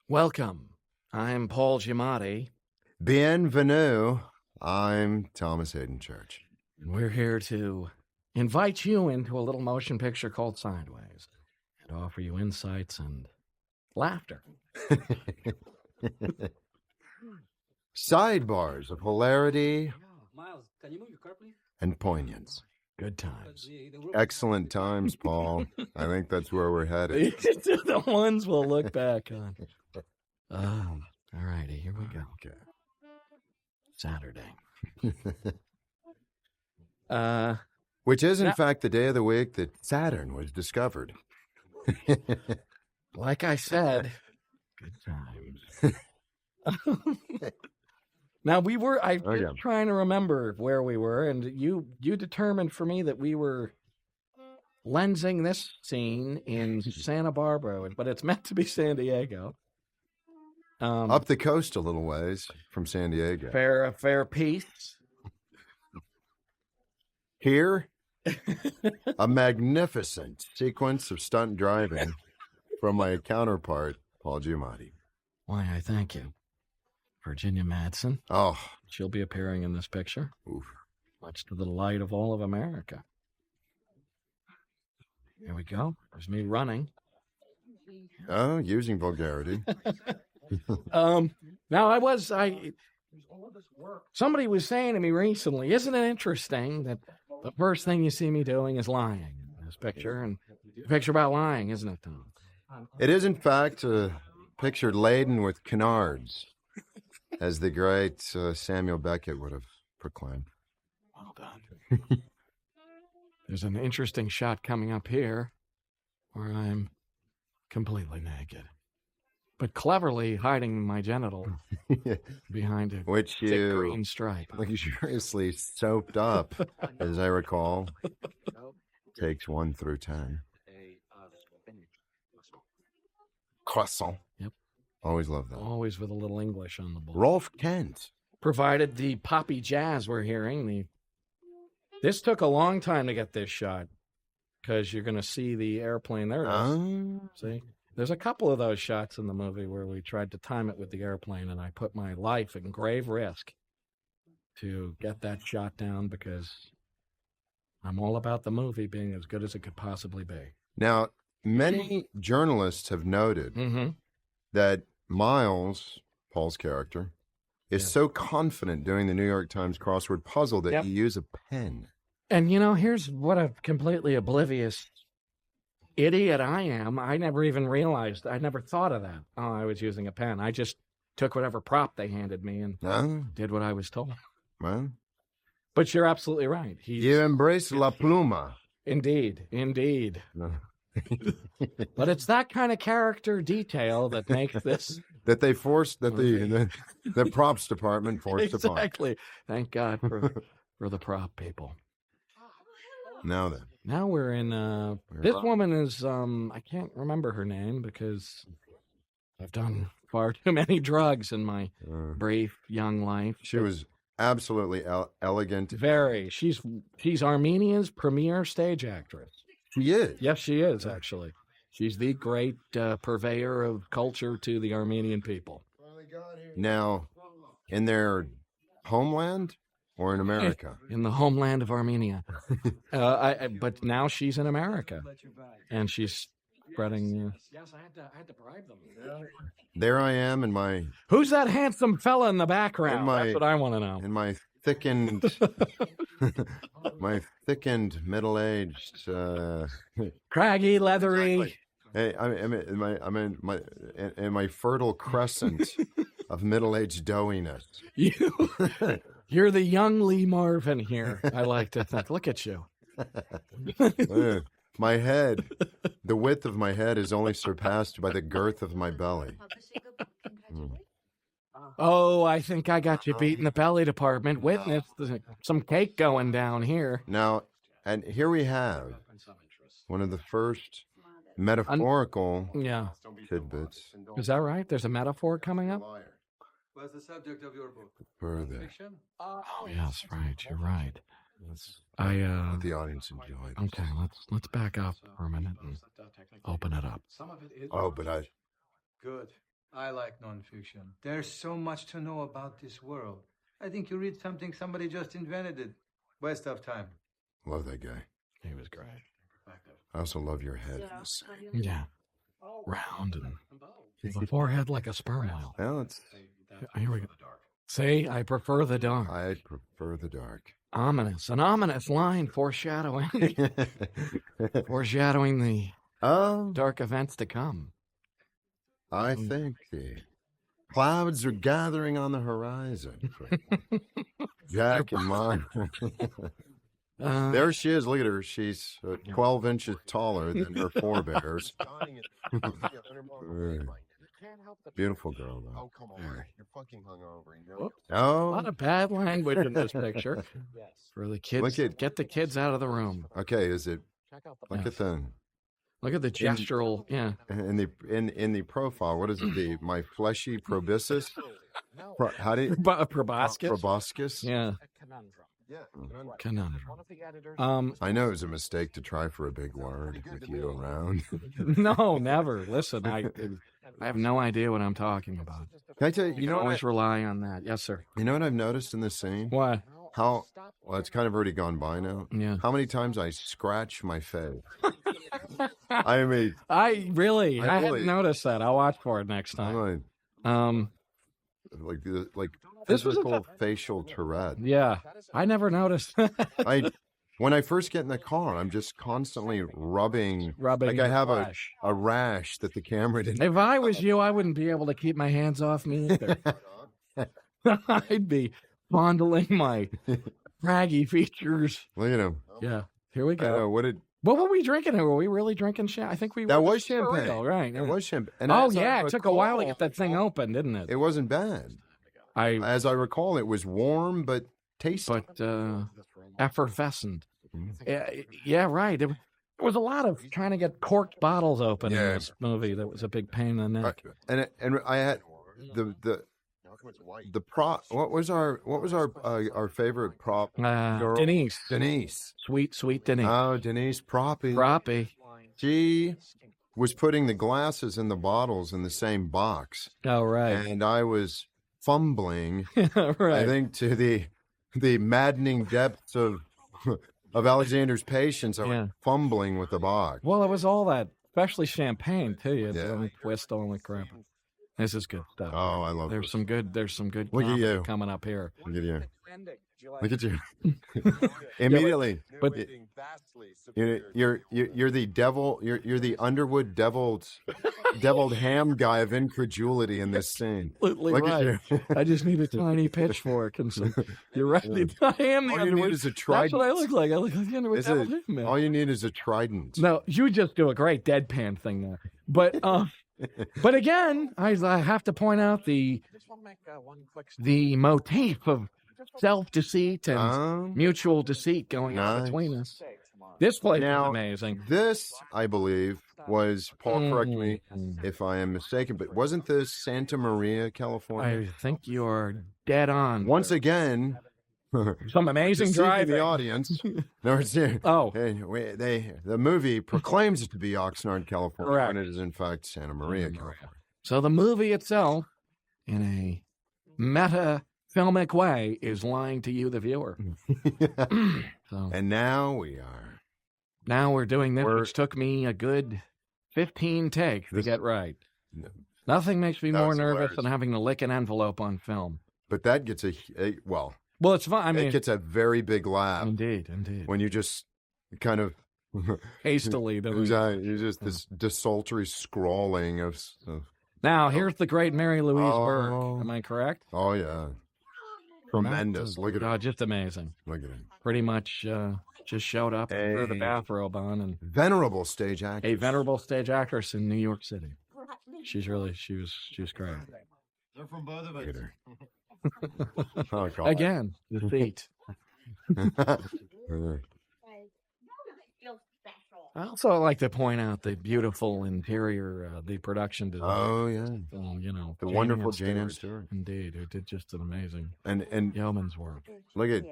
Welcome. I'm Paul Giamatti. Bienvenue. I'm Thomas Haden Church. And we're here to invite you into a little motion picture called Sideways and offer you insights and laughter. Sidebars of hilarity Miles, can you move your car, please? and poignance. Good times. Excellent times, Paul. I think that's where we're headed. These are the ones we'll look back on. All righty, here we go. Okay. Saturday. Which is, in fact, the day of the week that Saturn was discovered. Like I said, good times. Now I was trying to remember where we were, and you determined for me that we were lensing this scene in Santa Barbara, but it's meant to be San Diego. Up the coast a little ways from San Diego. A fair piece. Here, a magnificent sequence of stunt driving from my counterpart, Paul Giamatti. Why, I thank you. Virginia Madsen. Oh. She'll be appearing in this picture. Oof. Much to the delight of all of America. Here we go. There's me running. Oh, using vulgarity. Now somebody was saying to me recently, isn't it interesting that the first thing you see me doing is lying in this picture, and a picture about lying, isn't it, Tom? It is, in fact, a picture laden with canards, as the great Samuel Beckett would have proclaimed. Well done. There's an interesting shot coming up here where I'm completely naked, but cleverly hiding my genitals behind it, which thick you green stripe. luxuriously soaped up, as I recall. Takes 1 through 10. Croissant. Yep. Always love that. Always with a little English on the board. Rolf Kent. Provided the poppy jazz we're hearing. This took a long time to get this shot because you're going to see the airplane. There it is. See? There's a couple of those shots in the movie where we tried to time it with the airplane, and I put my life in grave risk to get that shot down because I'm all about the movie being as good as it could possibly be. Now, many journalists have noted that Miles, Paul's character, is so confident doing the New York Times crossword puzzle that you use a pen. And, here's what a completely oblivious idiot I am. I never even realized. I never thought of that. Oh, I was using a pen. I just took whatever prop they handed me and did what I was told. Well, but you're absolutely right. You embrace la pluma. Indeed. No. But it's that kind of character detail that makes this... that they forced, that the props department forced upon. Exactly. Thank God for the prop people. Now then. Now we're in, this woman is, I can't remember her name because I've done far too many drugs in my brief young life. She was absolutely elegant. Very. She's Armenia's premier stage actress. She is? Yes, she is, actually. She's the great purveyor of culture to the Armenian people. Now, in their homeland or in America? In the homeland of Armenia. But now she's in America, and she's spreading... Yes, I had to bribe them. There I am in my... Who's that handsome fella in the background? That's what I want to know. In my thickened... middle-aged... craggy, leathery... Hey, I'm in my fertile crescent of middle-aged doughiness. You're the young Lee Marvin here. I like to think. Look at you. My head, the width of my head is only surpassed by the girth of my belly. Oh, I think I got you beat in the belly department. Witness some cake going down here. Now, and here we have one of the first metaphorical tidbits. Is that right? There's a metaphor coming up? What's the subject of your book? Further. Fiction? Oh, yes, right. You're right. Let the audience enjoy it. Okay, let's back up for a minute and open it up. Oh, but Good. I like nonfiction. There's so much to know about this world. I think you read something, somebody just invented it. Waste of time. Love that guy. He was great. I also love your head. Yeah. Round and the forehead like a sperm whale. Well, it's. Here we go. See, I prefer the dark. I prefer the dark. Ominous. An ominous line foreshadowing the dark events to come. I think the clouds are gathering on the horizon. Jack and mine. There she is. Look at her. She's 12 inches taller than her forebears. Beautiful girl, though. Oh, come on. You're fucking hungover. You know? A lot of bad language in this picture. For the kids. Get the kids out of the room. Okay, is it? Look at the. Look at the gestural. In the profile, what is it? My fleshy proboscis. How do you? Proboscis. Proboscis. Yeah. Conundrum. I know it was a mistake to try for a big word with you around. No, never. Listen, I have no idea what I'm talking about. Can I tell you? You know, always rely on that. Yes, sir. You know what I've noticed in this scene? What? Well, it's kind of already gone by now. Yeah. How many times I scratch my face? I mean, I hadn't noticed that. I'll watch for it next time. Like This was physical facial Tourette. Yeah, I never noticed. When I first get in the car, I'm just constantly rubbing. Like I have a rash that the camera didn't. If I was you, I wouldn't be able to keep my hands off me either. I'd be fondling my craggy features. Look at him. Yeah, here we go. What were we drinking here? Were we really drinking champagne? I think we were. That was champagne. Right. It was champagne. And it took a while to get that thing open, didn't it? It wasn't bad. As I recall, it was warm but tasty. But effervescent. Yeah, right. There was a lot of trying to get corked bottles open in this movie. That was a big pain in the neck. And I had the prop. What was our favorite prop? Girl? Denise. Sweet Denise. Oh, Denise Proppy. She was putting the glasses and the bottles in the same box. Oh, right. And I was fumbling. Right. I think to the maddening depths of Alexander's patience. I was fumbling with the box. Well, it was all that, especially champagne too. You had to twist all the crap. This is good stuff. Oh, I love There's some good Look at you. coming up here. Look at you. Look at you. Immediately. But you're the devil. You're the Underwood deviled ham guy of incredulity in this scene. Absolutely Look right. at you. I just need a tiny pitchfork and some. You're right. I am the All you need is a trident. That's what I look like. I look like the Underwood devil ham man. All you need is a trident. No, you just do a great deadpan thing there. But but again, I have to point out the motif of self-deceit and mutual deceit going on between us. This place is amazing. This, I believe, was, Paul, correct me if I am mistaken, but wasn't this Santa Maria, California? I think you're dead on. Once again, some amazing driving. The audience. No, it's here. Oh. The movie proclaims it to be Oxnard, California, Correct. when it is in fact Santa Maria, California. So the movie itself, in a meta-filmic way, is lying to you, the viewer. So, and now we're doing this, which took me a good 15 takes to get right. Nothing makes me more nervous than having to lick an envelope on film. But that gets well, it's fun. I mean, it gets a very big laugh. Indeed. When you just kind of hastily, you just this desultory scrawling of. Now here's the great Mary Louise Burke. Am I correct? Oh yeah, tremendous. Look at her. Just amazing. Look at him. Pretty much just showed up with the bathrobe on and venerable stage actress. A venerable stage actress in New York City. She was great. They're from both of us. Oh, God. Again, the feet. I also like to point out the beautiful interior, the production design. Oh yeah, the wonderful Jane Ann Stewart. Indeed, who did just an amazing and yeoman's work. Look at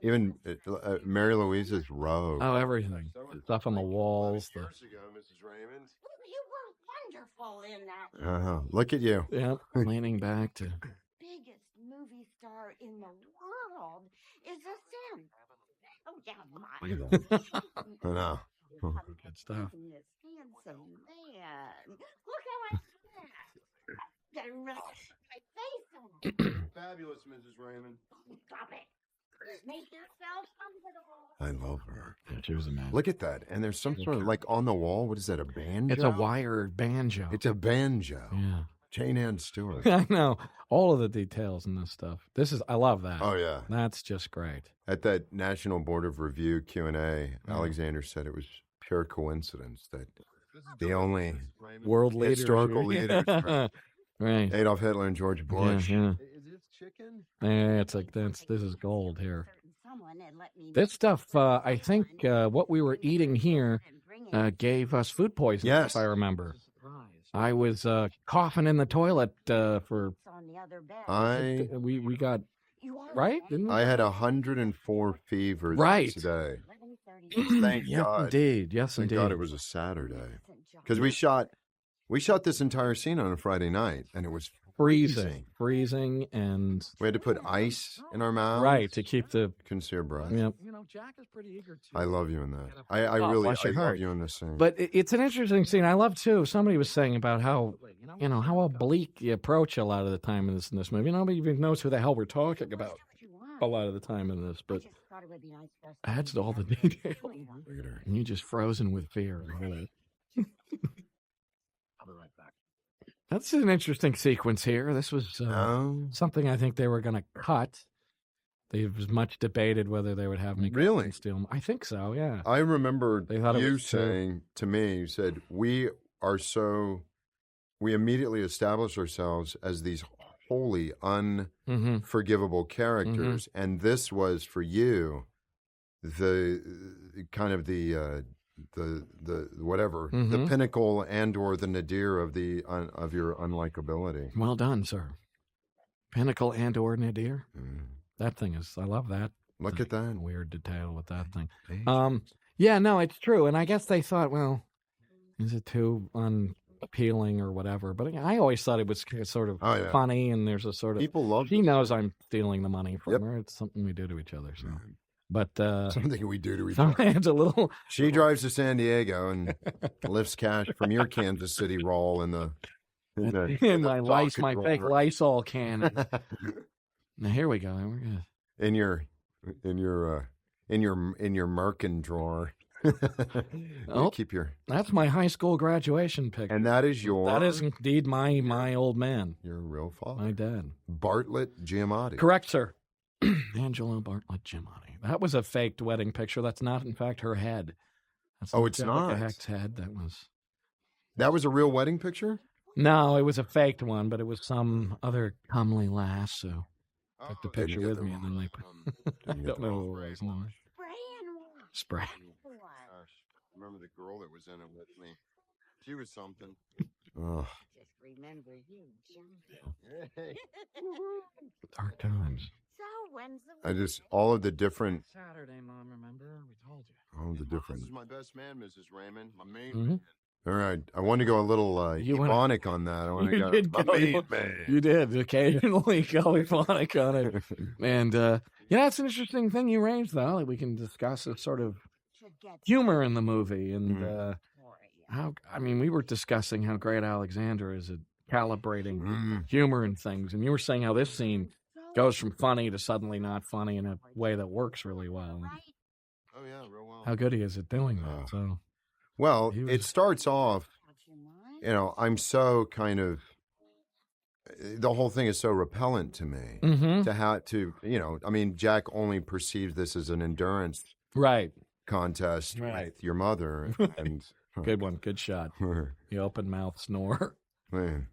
Even Mary Louise's robe. Oh, everything. Stuff on the walls. Years ago, Mrs. Raymond. You were wonderful in that. Look at you. Yep, leaning back to. Biggest movie star in the world is a Sim. Oh, yeah, Look at that. I know. Good stuff. This handsome man. Look how I my face on it. Fabulous, Mrs. Raymond. Stop it. Make yourself comfortable. I love her. Yeah, she was a man. Look at that. And there's some sort of, like, on the wall. What is that, a banjo? It's a wired banjo. It's a banjo. Yeah. Jane Ann Stewart. I know. All of the details in this stuff. I love that. Oh, yeah. That's just great. At that National Board of Review Q&A, Alexander said it was pure coincidence that the only World leaders. historical leaders, Right. Adolf Hitler and George Bush. Yeah. Is this chicken? Yeah, it's like this is gold here. This stuff, I think what we were eating here gave us food poisoning, Yes. if I remember. I was coughing in the toilet for. We got right. Didn't we? I had 104 fever Right. today. Thank Yes, God. indeed. Yes, Thank indeed. God it was a Saturday. Because we shot this entire scene on a Friday night, and it was freezing, and we had to put ice in our mouths. right to keep the. Conceal breath. Yep. Jack is pretty eager to. I love you in that. I really bless your I love heart. you in this scene. But it's an interesting scene. I love too. Somebody was saying about how how oblique the approach a lot of the time in this movie. Nobody even knows who the hell we're talking about a lot of the time in this, but adds to all the detail. Look at her. And you just frozen with fear. Look at that. I'll be right back. That's an interesting sequence here. This was something I think they were going to cut. It was much debated whether they would have me Really? steal. I think so. Yeah. I remember They thought it you was too- saying to me, you said, we immediately establish ourselves as these wholly unforgivable characters. And this was for you, the kind of the whatever, the pinnacle and or the nadir of of your unlikability. Well done, sir. Pinnacle and or nadir. That thing is, I love that. Look at that. Weird detail with that thing. Yeah, no, it's true. And I guess they thought, well, is it too unappealing or whatever? But I always thought it was sort of funny, and there's a sort of People love she knows I'm stealing the money from her. It's something we do to each other. So, but something we do to each other. it's a little. She drives to San Diego and lifts cash from your Kansas City roll in the in my pocket fake drawer. Lysol can. Now here we go. We're good. in your Merkin drawer. Keep your. That's my high school graduation picture. And that is your. That is indeed my old man. Your real father. My dad. Bartlett Giamatti. Correct, sir. Angelo Bartlett Giamatti. That was a faked wedding picture. That's not, in fact, her head. That's Oh, it's Angelica not? Hecht's head. That was a real wedding picture? No, it was a faked one, but it was some other comely lass who took the picture Didn't get with the me, and then they put. I Didn't get don't the know wrong what it was. Spray. Gosh, remember the girl that was in it with me? She was something. Oh. Just remember you, Jim. Dark times. So when's the All of the different. Saturday, Mom, remember? We told you. All the different. This is my best man, Mrs. Raymond. My main Mhm. man. All right. I want to go a little You wanna- ebonic on that. I want to You go. did My go- main man. You did occasionally go ephonic on it, and it's an interesting thing you raised, though, that we can discuss a sort of humor in the movie, and we were discussing how great Alexander is at calibrating humor and things, and you were saying how this scene goes from funny to suddenly not funny in a way that works really well. Oh, yeah, real well. How good he is at doing that. So, Well, He it was- starts off, I'm so kind of, the whole thing is so repellent to me to have to, Jack only perceives this as an endurance right, contest with your mother. And good one, good shot. The open mouth snore. man,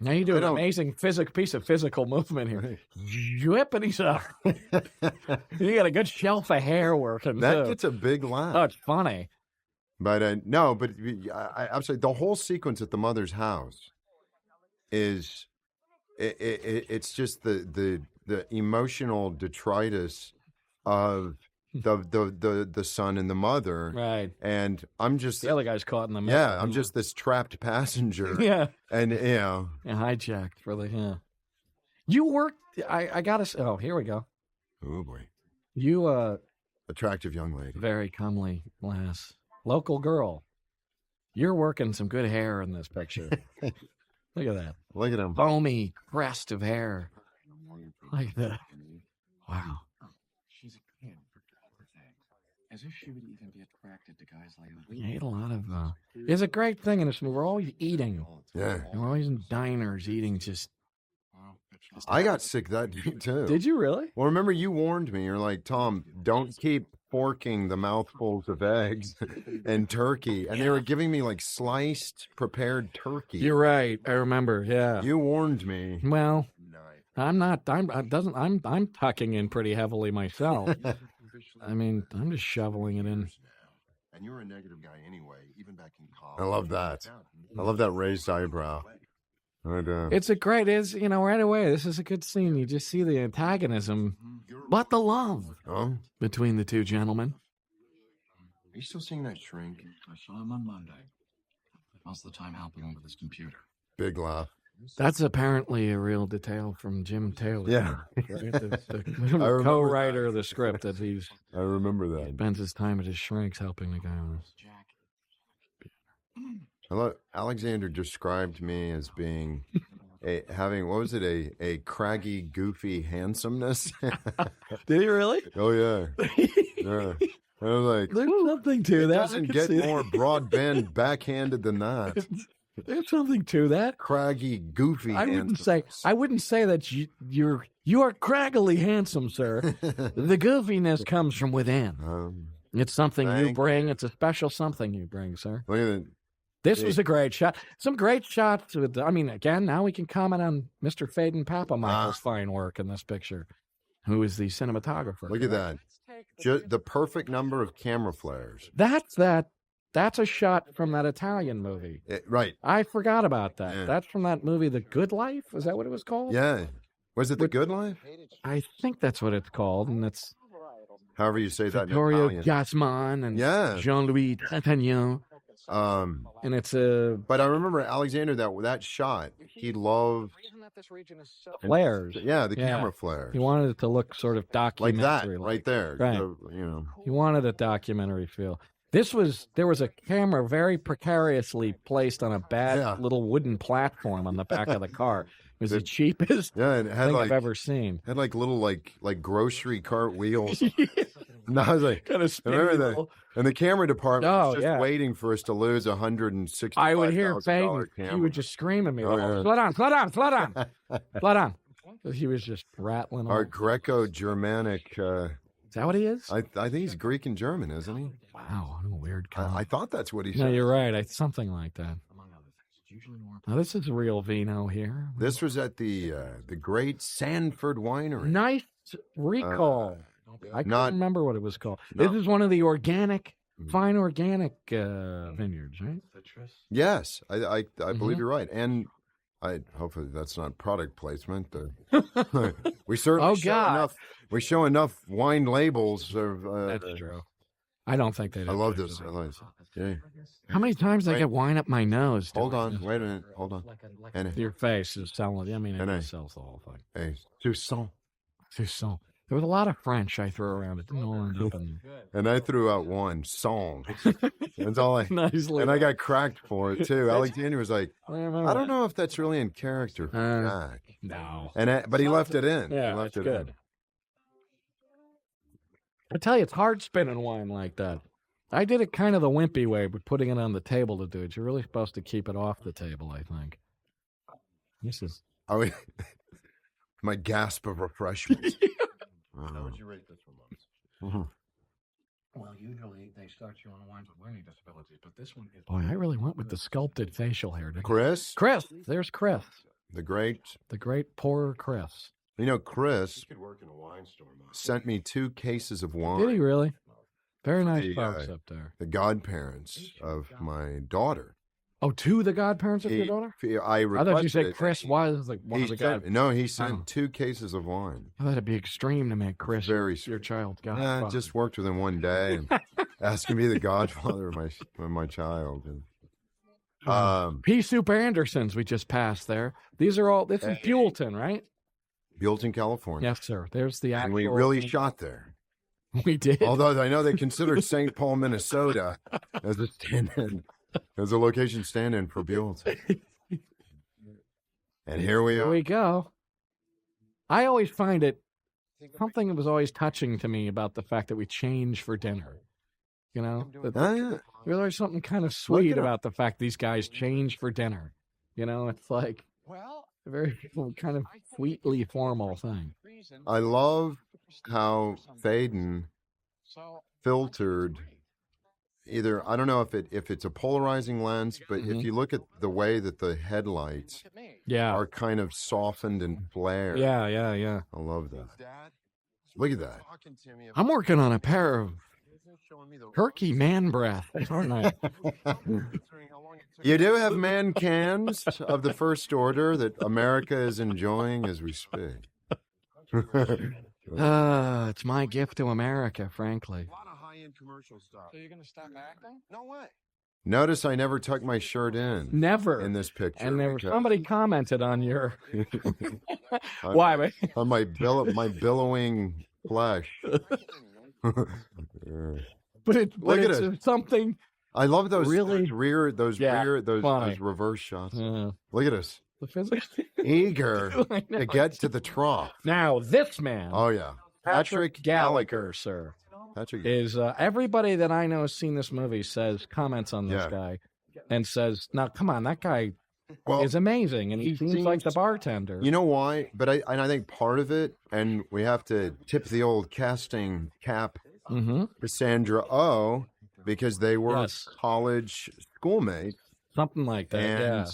Now you do I an don't- amazing piece of physical movement here. Whippity You got a good shelf of hair working. that too. gets a big laugh. Oh, it's funny. But no, but I'm sorry. The whole sequence at the mother's house is it's just the the emotional detritus of the son and the mother. Right. And I'm just The other guy's caught in the middle. yeah, I'm just this trapped passenger. Yeah. And Yeah, hijacked for the yeah. You worked I gotta say oh, here we go. oh boy. You Attractive young lady. very comely lass. Local girl. You're working some good hair in this picture. Look at that. Look at him. Foamy crest of hair. Like that. Wow. She's a kid, for God's sake. As if she would even be attracted to guys like us. We ate a lot of it's a great thing in this movie. We're always eating. Yeah. And we're always in diners eating just I got sick that day too. Did you really? Well, remember you warned me. You're like, Tom, don't keep forking the mouthfuls of eggs and turkey. And they were giving me like sliced, prepared turkey. You're right. I remember. Yeah. You warned me. Well, I'm not. I'm tucking in pretty heavily myself. I mean, I'm just shoveling it in. And you were a negative guy anyway, even back in college. I love that. I love that raised eyebrow. It's a great. Right away. This is a good scene. You just see the antagonism, but the love between the two gentlemen. Are you still seeing that shrink? I saw him on Monday. Most of the time helping him with his computer. Big laugh. That's apparently a real detail from Jim Taylor. Yeah. Right? The co-writer of the script that I remember that. spends his time at his shrinks helping the guy on this. Alexander described me as being having what was it, a craggy, goofy handsomeness. Did he really? Oh yeah. Yeah. I was like, There's something to it that. doesn't get more broadband backhanded than that. There's something to that. Craggy, goofy. I wouldn't say that you are craggily handsome, sir. The goofiness comes from within. It's something you bring. It's a special something you bring, sir. Look at it. This was a great shot. Some great shots. Again, now we can comment on Mr. Faden Papa Michael's fine work in this picture, who is the cinematographer. Look at that. The perfect number of camera flares. That's a shot from that Italian movie. Right. I forgot about that. Yeah. That's from that movie, The Good Life? Is that what it was called? Yeah. Was it The Good Life? I think that's what it's called, and that's however you say that in Vittorio Italian. Gassman and Yeah. Jean-Louis Trintignant. And it's a... But I remember Alexander, that shot, he loved... flares. Yeah, the camera flares. He wanted it to look sort of Like documentary. that, right there. Right. So, He wanted a documentary feel. There was a camera very precariously placed on a bad little wooden platform on the back of the car. It was the cheapest it had thing I've ever seen. Had like little like grocery cart wheels. And I was like, Kind of remember that? And the camera department was just yeah. waiting for us to lose $165,000 I would hear Faden. camera. He would just scream at me. Oh, yeah. Slow down, slow down, slow down, slow down. He was just rattling. Our on. Greco-Germanic. Is that what he is? I think he's Greek and German, isn't he? Wow, what a weird guy. I thought that's what he said. No, you're right. Something like that. Now, this is real vino here. This was at the great Sanford Winery. Nice recall. I can't remember what it was called. No. This is one of the fine organic vineyards, right? Yes, I believe you're right. And hopefully that's not product placement. We certainly show enough wine labels. That's true. I don't think they do. I love this. Yeah. How many times I get wine up my nose? Hold on. Wait a minute. Hold on. Your face is selling it. I mean, And it sells the whole thing. Hey, Toussaint. There was a lot of French I threw around. It didn't all end up in... And I threw out one song. That's all I... Nicely. And I got cracked for it, too. Alexander was like, I don't know if that's really in character for Jack. No. But he left it in. Yeah, he left that's it good. I tell you, it's hard spinning wine like that. I did it kind of the wimpy way, but putting it on the table to do it. You're really supposed to keep it off the table, I think. This is... my gasp of refreshment. How would you rate this one, Well, usually they start you on wines with learning disabilities, but this one is... Boy, I really went with the sculpted facial hair. Chris? There's Chris. The great Poor Chris. You know, Chris could work in a wine store. sent me 2 cases of wine. Did he really? Very nice folks up there. The godparents of my daughter. Oh, to the godparents of your daughter? I thought you said Chris was like one of the godparents. No, he sent 2 cases of wine. I thought it'd be extreme to make Chris your child's godfather. I just worked with him one day and asked him to be the godfather of my child. Pea Soup Andersons we just passed there. This is Buellton, right? Buellton, California. Yes, sir. There's the actual... And we really shot there. We did. Although I know they considered St. Paul, Minnesota as a stand-in. There's a location stand-in for Buellton. And here we are. Here we go. I always find it something that was always touching to me about the fact that we change for dinner. You know? There's always something kind of sweet about the fact these guys change for dinner. You know, it's like a very kind of sweetly formal thing. I love how Haden filtered either, I don't know if it's a polarizing lens, but if you look at the way that the headlights are kind of softened and flared. Yeah. I love that. Look at that. I'm working on a pair of turkey man breath, aren't I? You do have man cans of the first order that America is enjoying as we speak. It's my gift to America, frankly. Commercial stuff. So you're going to stop acting? No way. Notice I never tucked my shirt in. Never. In this picture. And somebody commented on your... Why? On my billowing flesh. But it's something... I love those really those reverse shots. Look at us. Eager to get to the trough. Now, this man... Oh, yeah. Patrick Gallagher, sir. Is everybody that I know has seen this movie comments on this guy and says, now, come on, that guy is amazing. And he seems like the bartender. You know why? But I think part of it, and we have to tip the old casting cap to Sandra Oh, because they were college schoolmates. Something like that,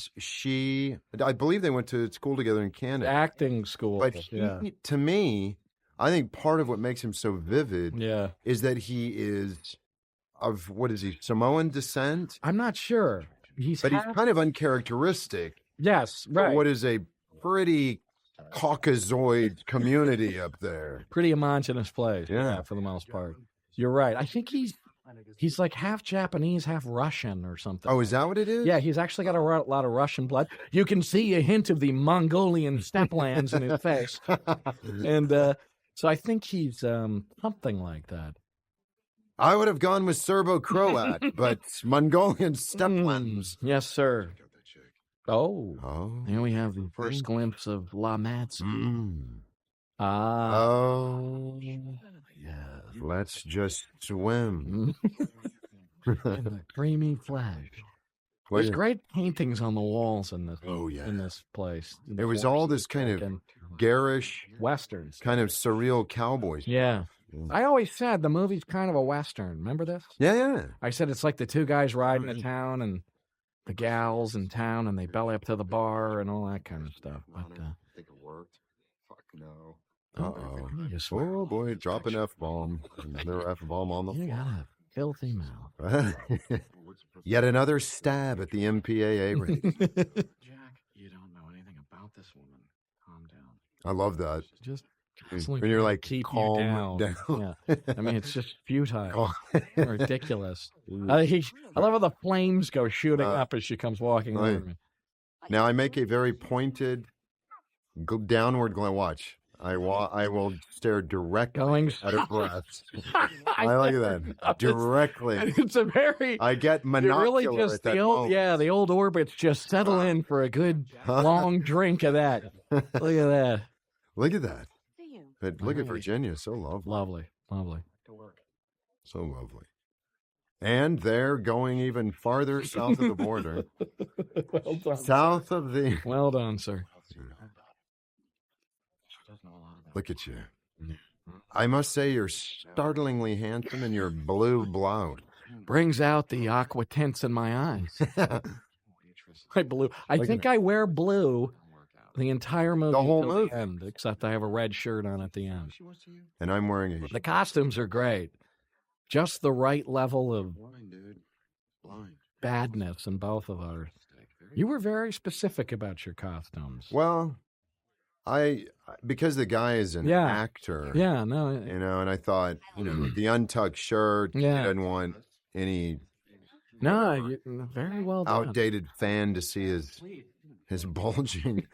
and I believe they went to school together in Canada. Acting school. But to me, I think part of what makes him so vivid is that he is of, Samoan descent? I'm not sure. He's kind of uncharacteristic. Yes, right. For what is a pretty Caucasoid community up there. Pretty homogenous place, for the most part. You're right. I think he's like half Japanese, half Russian or something. Oh, is that what it is? Yeah, he's actually got a lot of Russian blood. You can see a hint of the Mongolian stepplands in his face. And so I think he's something like that. I would have gone with Serbo-Croat, but Mongolian stepplands. Yes, sir. Oh. Here we have the first glimpse of La Madsen. Oh. Yes. Let's just swim. In the creamy flesh. There's great paintings on the walls in this. In this place. It was all this kind of garish westerns, kind of surreal cowboys. Yeah. I always said the movie's kind of a western. Remember this? Yeah. I said it's like the two guys riding to town and the gals in town, and they belly up to the bar and all that kind of stuff. But, I think it worked. Fuck no. Oh boy, drop an F-bomb. Another F-bomb on the floor. You got a filthy mouth. Yet another stab at the MPAA rating. Jack, you don't know anything about this woman. Calm down. I love that. Just when you're like, keep calm down. Yeah. I mean, it's just futile. Ridiculous. I love how the flames go shooting up as she comes walking over me. Now, I make a very pointed downward glance. Watch. I will stare directly at her breasts. I like that. Directly. It's a very... I get monocular really just at that moment. the old orbits just settle in for a good long drink of that. Look at that. Look at that. But look at Virginia. So lovely. Lovely. So lovely. And they're going even farther south of the border. Well done. South of the... Well done, sir. Look at you. I must say you're startlingly handsome in your blue blouse. Brings out the aqua tints in my eyes. I think I wear blue the entire movie. The whole movie. movie. End, except I have a red shirt on at the end. And I'm wearing The costumes are great. Just the right level of... Blind, dude. Blind. badness in both of ours. You were very specific about your costumes. Well, because the guy is an actor. Yeah, no. And I thought, the untucked shirt, he doesn't want any very well done. outdated fan to see his bulging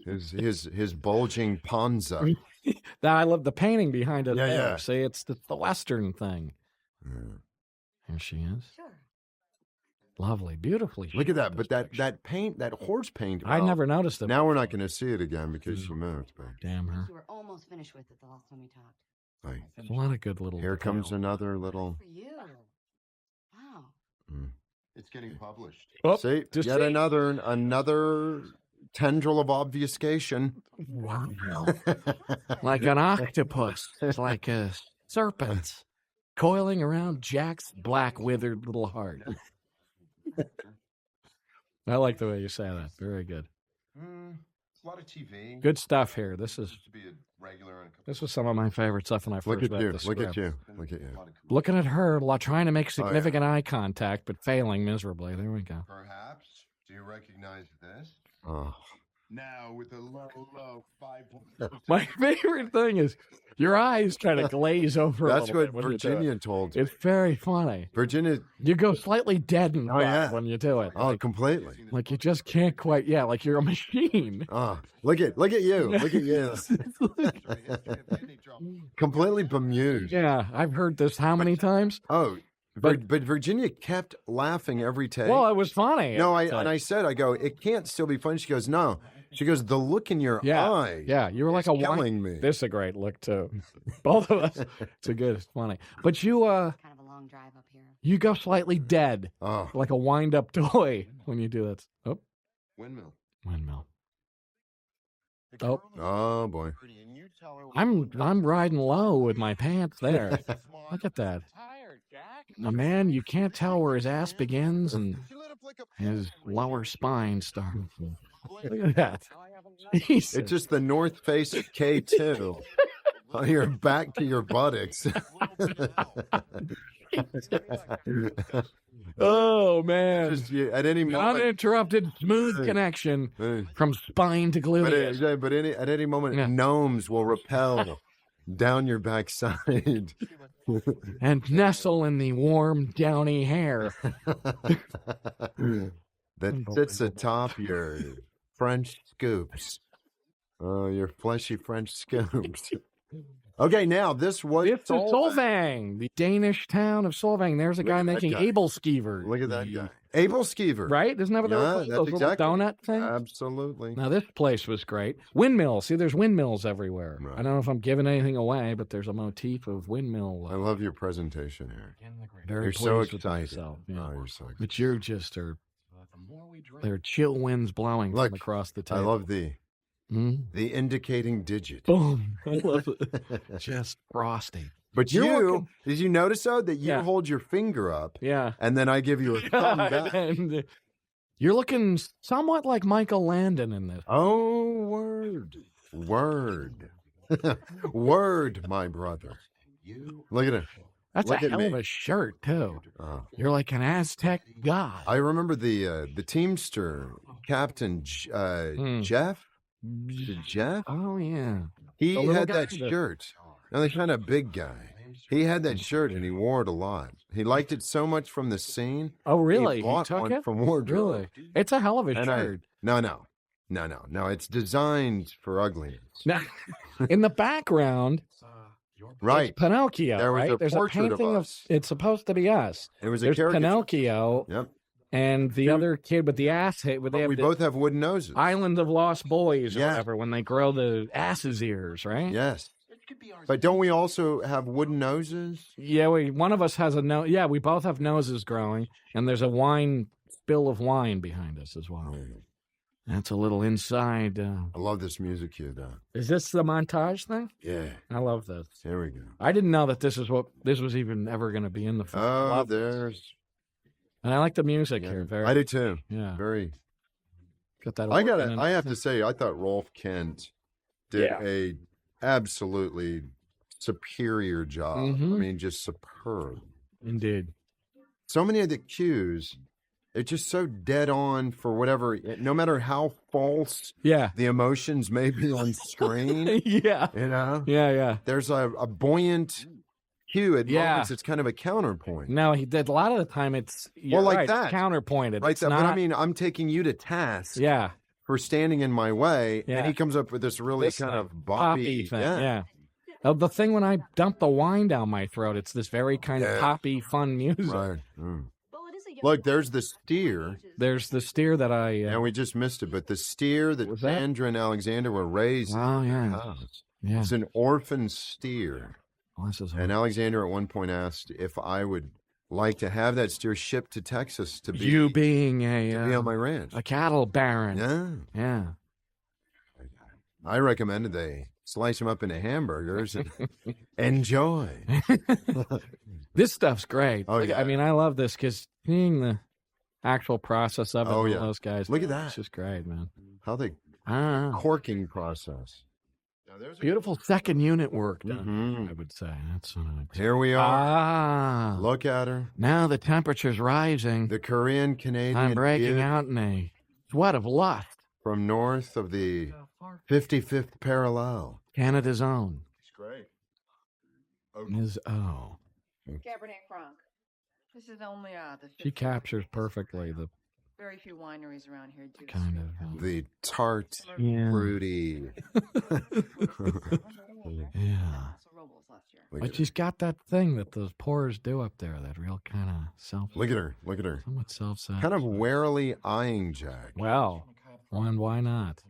his bulging panza. I love the painting behind it. Yeah. See, it's the Western thing. Here she is. Sure. Lovely, beautifully. Look at that. But that paint, that horse paint. I never noticed it. Now we're not going to see it again because she moved. But Damn her. You were almost finished with it the last time we talked. There's a lot of good little. Here comes another little. For you. Wow. It's getting published. Oh, See, yet another tendril of obfuscation. Wow. Like an octopus. It's like a serpent coiling around Jack's black withered little heart. I like the way you say that. Very good. A lot of TV. Good stuff here. This To be a regular. was some of my favorite stuff when I first read the Look at script. you. Look at you. Looking at her, trying to make significant eye contact, but failing miserably. There we go. Perhaps. Do you recognize this? Oh. Now with a low 5. My favorite thing is your eyes kind of glaze over. That's a what little bit when you do Virginia it. told me. It's very funny. Virginia. You go slightly dead and yeah. when you do it. Oh, completely. Like you just can't quite. Yeah, like you're a machine. Oh, look at you. Look at you. Completely bemused. Yeah, I've heard this how many times? Oh, but Virginia kept laughing every take. Well, it was funny. No, I said, it can't still be funny. She goes, no. She goes, the look in your eye. Yeah, you were like is killing me. This is a great look too. Both of us. It's funny. But you Kind of a long drive up here. you go slightly dead. Oh. Like a wind up toy when you do that. Oh, Windmill. windmill. Oh. Oh boy. I'm riding low with my pants there. Look at that. A man, you can't tell where his ass begins and his lower spine starts. Look at that. Jesus. It's just the North Face K2 on your back to your buttocks. Oh man! Just, at any moment, Uninterrupted, smooth connection from spine to gluteus. at any moment, gnomes will rappel down your backside and nestle in the warm, downy hair. that sits atop your French scoops. Oh, your fleshy French scoops. Okay, now this was It's Solvang, the Danish town of Solvang. There's a guy making Abelskiever. Look at that guy. Abelskiever. Right? Isn't that what they were called? that's Those little exactly. donut things? Absolutely. Now, this place was great. Windmills. See, there's windmills everywhere. Right. I don't know if I'm giving anything away, but there's a motif of windmill. I love your presentation here. Very You're so pleased with excited. myself, yeah. Oh, you're so excited. But you just are. There are chill winds blowing Look, from across the I table. love the indicating digit. Boom. I love it. Just frosty. But did you notice though that you Yeah. hold your finger up? Yeah. And then I give you a thumb back. And you're looking somewhat like Michael Landon in this. Oh, word, word, my brother. Look at it. That's Look a at hell me. of a shirt, too. Oh. You're like an Aztec god. I remember the Teamster Captain Jeff. Jeff? Oh, yeah. He The little had guy that that- shirt. Now he's kind of a big guy. He had that shirt and he wore it a lot. He liked it so much from the scene. Oh, really? He bought took one it? from wardrobe. Really? It's a hell of a And shirt. No. It's designed for ugliness. Now, in the background, Right. it's Pinocchio, There was right? a There's portrait a of painting us. It's supposed to be us. It was a There's caricature. Pinocchio Yep. and the other kid with the ass hit. They But have we the both have wooden noses. Island of Lost Boys or Yeah. whatever when they grow the ass's ears, right? Yes. But don't we also have wooden noses? Yeah, one of us has a nose. Yeah, we both have noses growing, and there's a spill of wine behind us as well. That's a little inside. I love this music cue, though. Is this the montage thing? Yeah. I love this. Here we go. I didn't know that this was even ever going to be in the film. Oh, Love this. there's. And I like the music here. Very, I do too. yeah. Very. Got that. I organ in I it. have to say, I thought Rolf Kent did a absolutely superior job. Mhm. I mean, just superb. Indeed. So many of the cues, They're just so dead on for whatever, no matter how false Yeah. the emotions may be on screen. Yeah. You know? Yeah. There's a buoyant hue at moments. It's kind of a counterpoint. No, he did a lot of the time. It's that counterpointed. Like it's that. not, But I mean, I'm taking you to task. Yeah. For standing in my way, Yeah. and he comes up with this really kind of poppy thing. Yeah. The thing when I dump the wine down my throat, it's this very kind of poppy, fun music. Right. Look, there's the steer. There's the steer that I. And we just missed it, but the steer that Sandra and Alexander were raised. Oh, yeah. in the house. Yeah. It's an orphan steer. And Alexander at one point asked if I would like to have that steer shipped to Texas to be you being be on my ranch. a cattle baron. Yeah. I recommended they slice them up into hamburgers and enjoy. This stuff's great. Oh, yeah. I mean, I love this because seeing the actual process of it, those guys. Look at that. It's just great, man. How they corking process. Beautiful second unit work done, I would say. That's Here we are. Look at her. Now the temperature's rising. The Korean Canadian. I'm breaking beauty out in a sweat of lust. from north of the 55th parallel. Canada's own. It's great. Cabernet Franc. This is only the She captures perfectly the very few wineries around here do kind of The tart, Yeah. fruity. yeah. But she's got that thing that those pourers do up there, that real kind of self. Look at her. Look at her. Somewhat self-satisfied. Kind of warily eyeing Jack. Well, why not?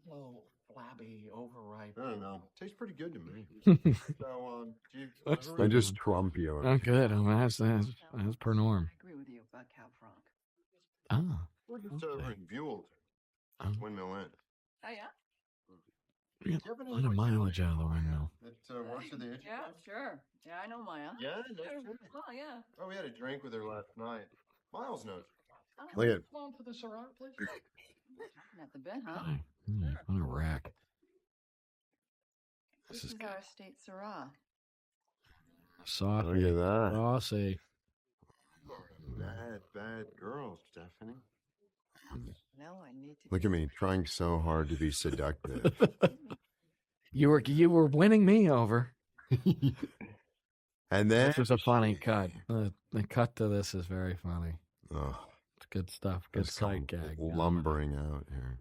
Low, flabby, overripe. I don't know. Tastes pretty good to me. So, I just trump you. Oh, good. Oh, that's per norm. I agree with you about Cab Franc. Ah. we're just over in Buell. Windmill Inn. Oh, yeah? Yeah, a lot of mileage out of the windmill. That works at the edge. Yeah, sure. Yeah, I know Maya. Yeah, that's true. Oh, yeah. Oh, we had a drink with her last night. Miles knows. Look at Along for the Syrah, please. Not the bit, huh? What a rack. This is our state Syrah. Saucy. Look at that. Saucy. Bad girl, Stephanie. Now I need to. Look at me trying so hard to be seductive. You were winning me over. And then This was a funny cut. The cut to this is very funny. oh, It's good stuff. Good there's some sight gag. lumbering out here.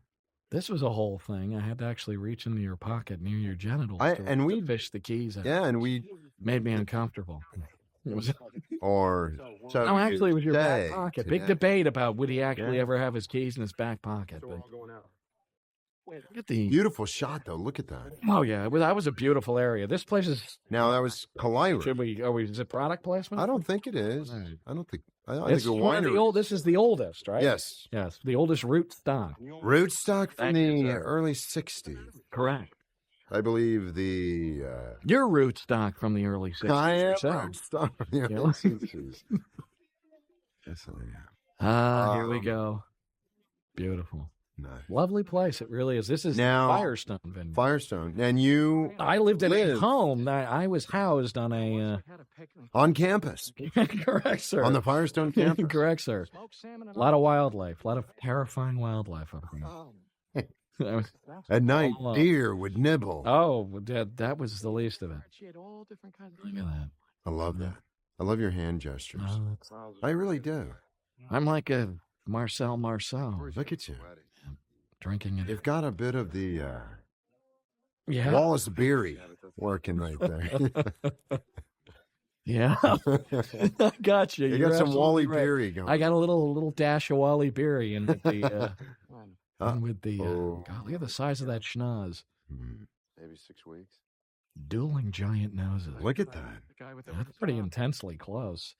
This was a whole thing. I had to actually reach into your pocket near your genitals and we fish the keys out. Yeah, and we Made me uncomfortable. It was, or so no, actually, it was your back today- pocket. today. Big debate about would he actually ever have his keys in his back pocket. But look at the Beautiful shot though. Look at that. Oh yeah, that was a beautiful area. This place is. Now that was Climactic. Should we? Is it product placement? I don't think it is. Right. I don't think. I It's think a one of the winery. old. This is the oldest, right? Yes. Yes, the oldest root stock. Rootstock from Thank you, the sir. early '60s. Correct. I believe the. Your root stock from the early 60s. I am yourself. rootstock from the Yeah. early '60s. Yes, I am. Here we go. Beautiful. Nice. Lovely place. It really is. This is Now- Firestone Vineyard. Firestone, and you I lived at a lived home. I was housed on a. on campus Correct, sir. on the Firestone campus. Correct, sir. A lot of wildlife. A lot of terrifying wildlife up there. That was- At night, Oh, deer would nibble. oh, that was the least of it. Look at that. I love that. I love your hand gestures. Oh, I really do. I'm like a Marcel Marceau Look at you. drinking it. You've got a bit of the Yeah. Wallace Beery working right there. Yeah. I got you. You You're got some absolutely Wally right. Beery going. I got a little dash of Wally Beery in with the and with the Oh. God, look at the size of that schnoz. Maybe 6 weeks. Dueling giant noses. Look at that. That's pretty intensely close.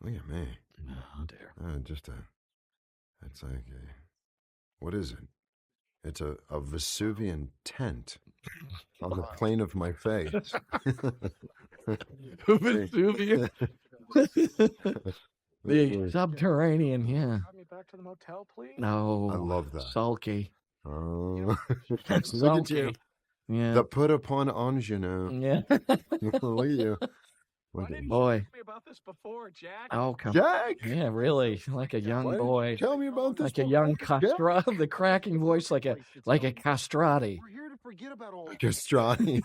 Look at me. Oh dear. That's like what is it? It's a Vesuvian tent on the plane of my face. Vesuvian. The subterranean, yeah. Me back to the motel, please. No. I love that. Sulky. Oh, look at Sulky. you. Yeah. The put upon ingenue. Yeah. Look at you. Look Why at didn't him. you Boy. tell me about this before, Jack? Oh, come Jack! Yeah, really. Like a young Why didn't you boy. tell me about this Like a young before, Jack? castrati. The cracking voice like a castrati. We're here to forget about all Castrati.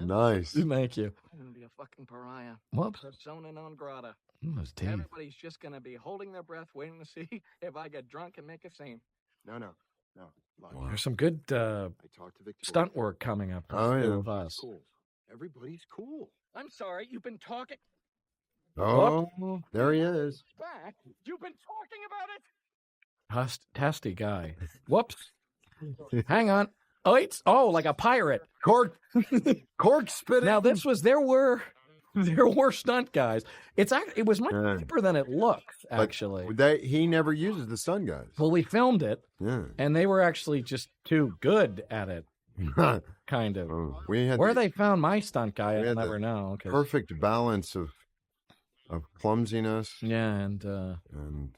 Nice. Thank you. I'm gonna be a fucking pariah. Whoops. Persona non grata. Those teeth. Everybody's just gonna be holding their breath, waiting to see if I get drunk and make a scene. No. Look, There's some good I talked to Victoria. stunt work coming up. Oh, yeah. Of us. Cool. Everybody's cool. I'm sorry, you've been talking Oh, there he is. back. You've been talking about it. Testy guy. Whoops. Hang on. Oh, like a pirate. Cork spitting. Now there were stunt guys. It was much cheaper than it looked, actually. He never uses the stun guys. Well, we filmed it, Yeah. and they were actually just too good at it, kind of. We had Where the they found my stunt guy, we I'll had the never know. 'Cause- perfect balance of clumsiness yeah, and and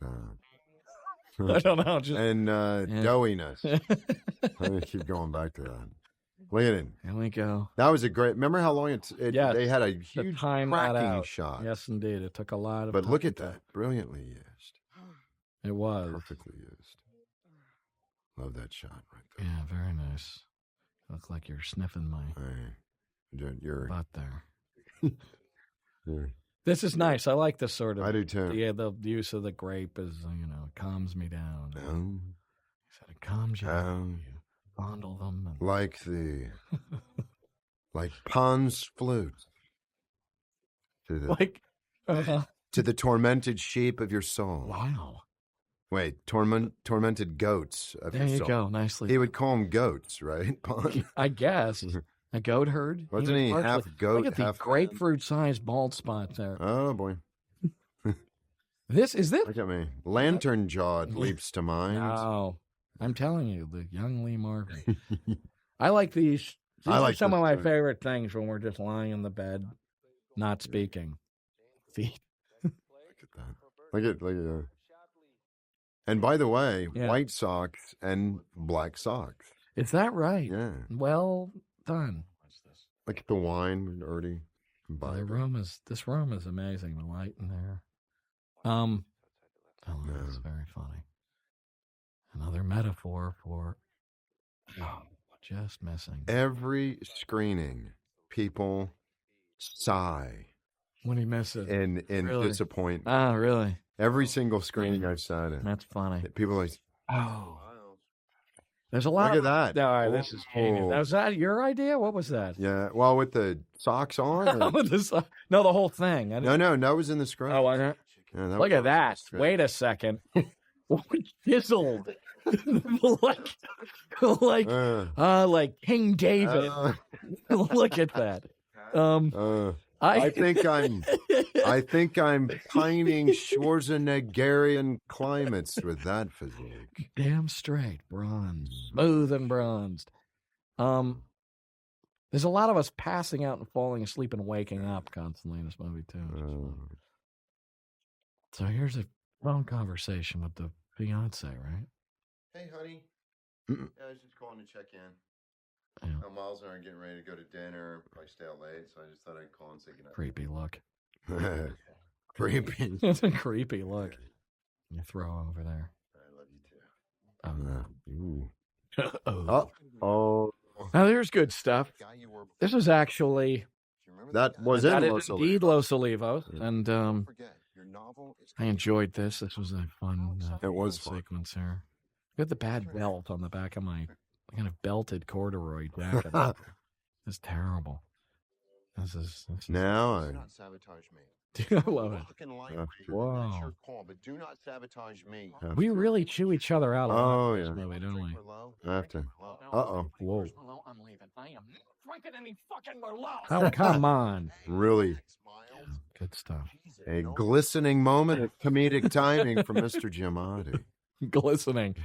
I don't know. Just doughiness. I'm gonna keep going back to that. Look at him. here we go. That was a great. Remember how long Yes, they had a The huge time that cracking out. shot. Yes, indeed. It took a lot of. But look time at to- that, brilliantly used, It was. perfectly used. Love that shot right there. Yeah, very nice. Look like you're sniffing my You're, butt there. you're, This is nice. I like this sort of. I do too. Yeah, the use of the grape is, calms me down. He said it calms you down. You fondle them. And... like Pan's flute to the tormented sheep of your soul. Wow. Wait, tormented goats of There your you soul. go. Nicely. He would call them goats, right? Pan? I guess. A goat herd? Wasn't he was half partially- goat, Look at the half grapefruit-sized bald spot there. Oh boy. This? Look at me. Lantern jawed leaps to mind. No. I'm telling you, the young Lee Marvin. I like these. These I are like some this of my too. favorite things when we're just lying in the bed, not speaking. Feet. Look at that. Look at that. And by the way, Yeah. white socks and black socks. Is that right? Yeah. Well done. Look at the wine already. This room is amazing. The light in there. Oh, that's very funny. Another metaphor for just missing. Every screening, people sigh When he misses. in Really? disappointment. Ah, really? Every single screening I've sat in. That's funny. People are like, Oh. There's a lot look at that. All right, this is genius. Oh. Was that your idea? What was that? Yeah, well, with the socks on. or- No, the whole thing. I didn't- no, that was in the script. Oh, I don't. Yeah, Look was at that. script. Wait a second. Chiseled. like King David. Look at that. I think I'm pining Schwarzeneggerian climates with that physique. Damn straight, bronze, smooth and bronzed. There's a lot of us passing out and falling asleep and waking up constantly in this movie too. So here's a phone conversation with the fiance, right? Hey, honey. I was just calling to check in. Yeah. Miles and I are getting ready to go to dinner. Probably stay out late, so I just thought I'd call and say goodnight. Creepy look. Creepy. It's a creepy look. You throw over there. I love you too. Oh. Oh. Now there's good stuff. This is actually That was that in is Los indeed Olivos. Los Olivos, and I enjoyed this. This was a fun It was fun. sequence here. Got the bad belt on the back of my kind of belted corduroy jacket. It's terrible. This is Now Do not sabotage me. I love it. Fucking light That's reader, Wow. That's your call, but do not sabotage me. We really chew each other out a lot Oh, in this yeah. movie, don't we? I have to. Hello? Uh-oh. Whoa. Hello, I'm leaving. I am not drinking any fucking Merlot. Oh, come on. Really, Good stuff. a glistening moment of comedic timing from Mr. Giamatti. Glistening.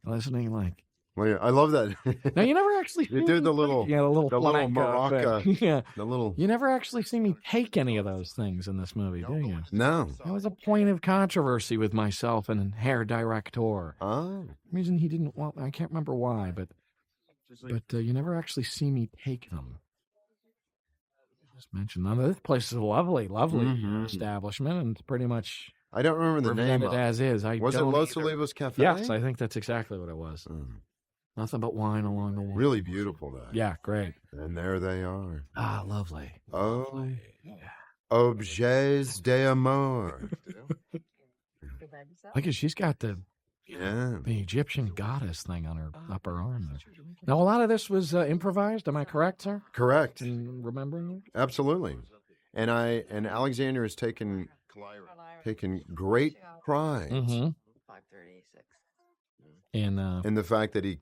Glistening like. Well, yeah, I love that. Now, you never actually You see do me the take- little- yeah, the little the little flamenco maraca. thing. Yeah. The little. You never actually see me take any of those things in this movie, do you? No. That was a point of controversy with myself and hair director. Oh. Reason he didn't want, I can't remember why, but you never actually see me take them. just mentioned. Now, this place is a lovely establishment, and it's pretty much. I don't remember the name of as is. Was it Los Olivos Cafe? Yes, I think that's exactly what it was. Nothing but wine along the way. Really beautiful, though. Yeah, great. And there they are. Ah, lovely. Oh, objets d'amour. Look, she's got the Egyptian goddess thing on her upper arm there. Now, a lot of this was improvised. Am I correct, sir? Correct. In remembering? Absolutely. And Alexander has taken great pride in the fact that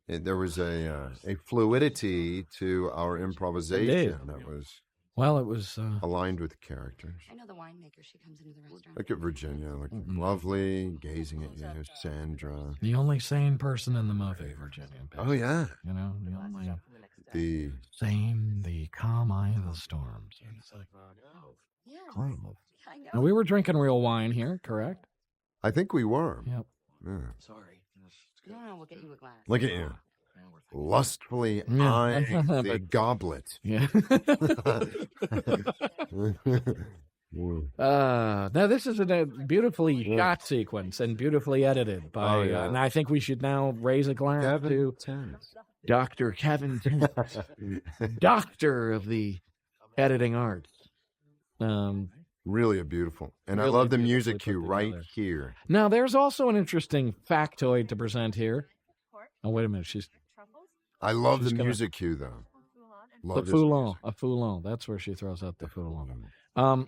there was a fluidity to our improvisation that was it was aligned with the characters. I know the winemaker. She comes into the restaurant. Look at Virginia, looking lovely, gazing at you, Sandra. The only sane person in the movie, Virginia. Oh yeah, you know, the only sane, the calm eye of the storm. Yeah. Now, we were drinking real wine here, correct? I think we were. Yep. Yeah. Sorry. No, we'll get you a glass. Look at you. Lustfully eyeing the goblet. Yeah. Now, this is a beautifully shot sequence and beautifully edited by. And I think we should now raise a glass to Dr. Kevin, doctor of the editing arts. Really beautiful. And really I love the music cue right here. Now, there's also an interesting factoid to present here. Oh, wait a minute. I love the music cue, though. Love the foulon. A foulon. That's where she throws out the foulon.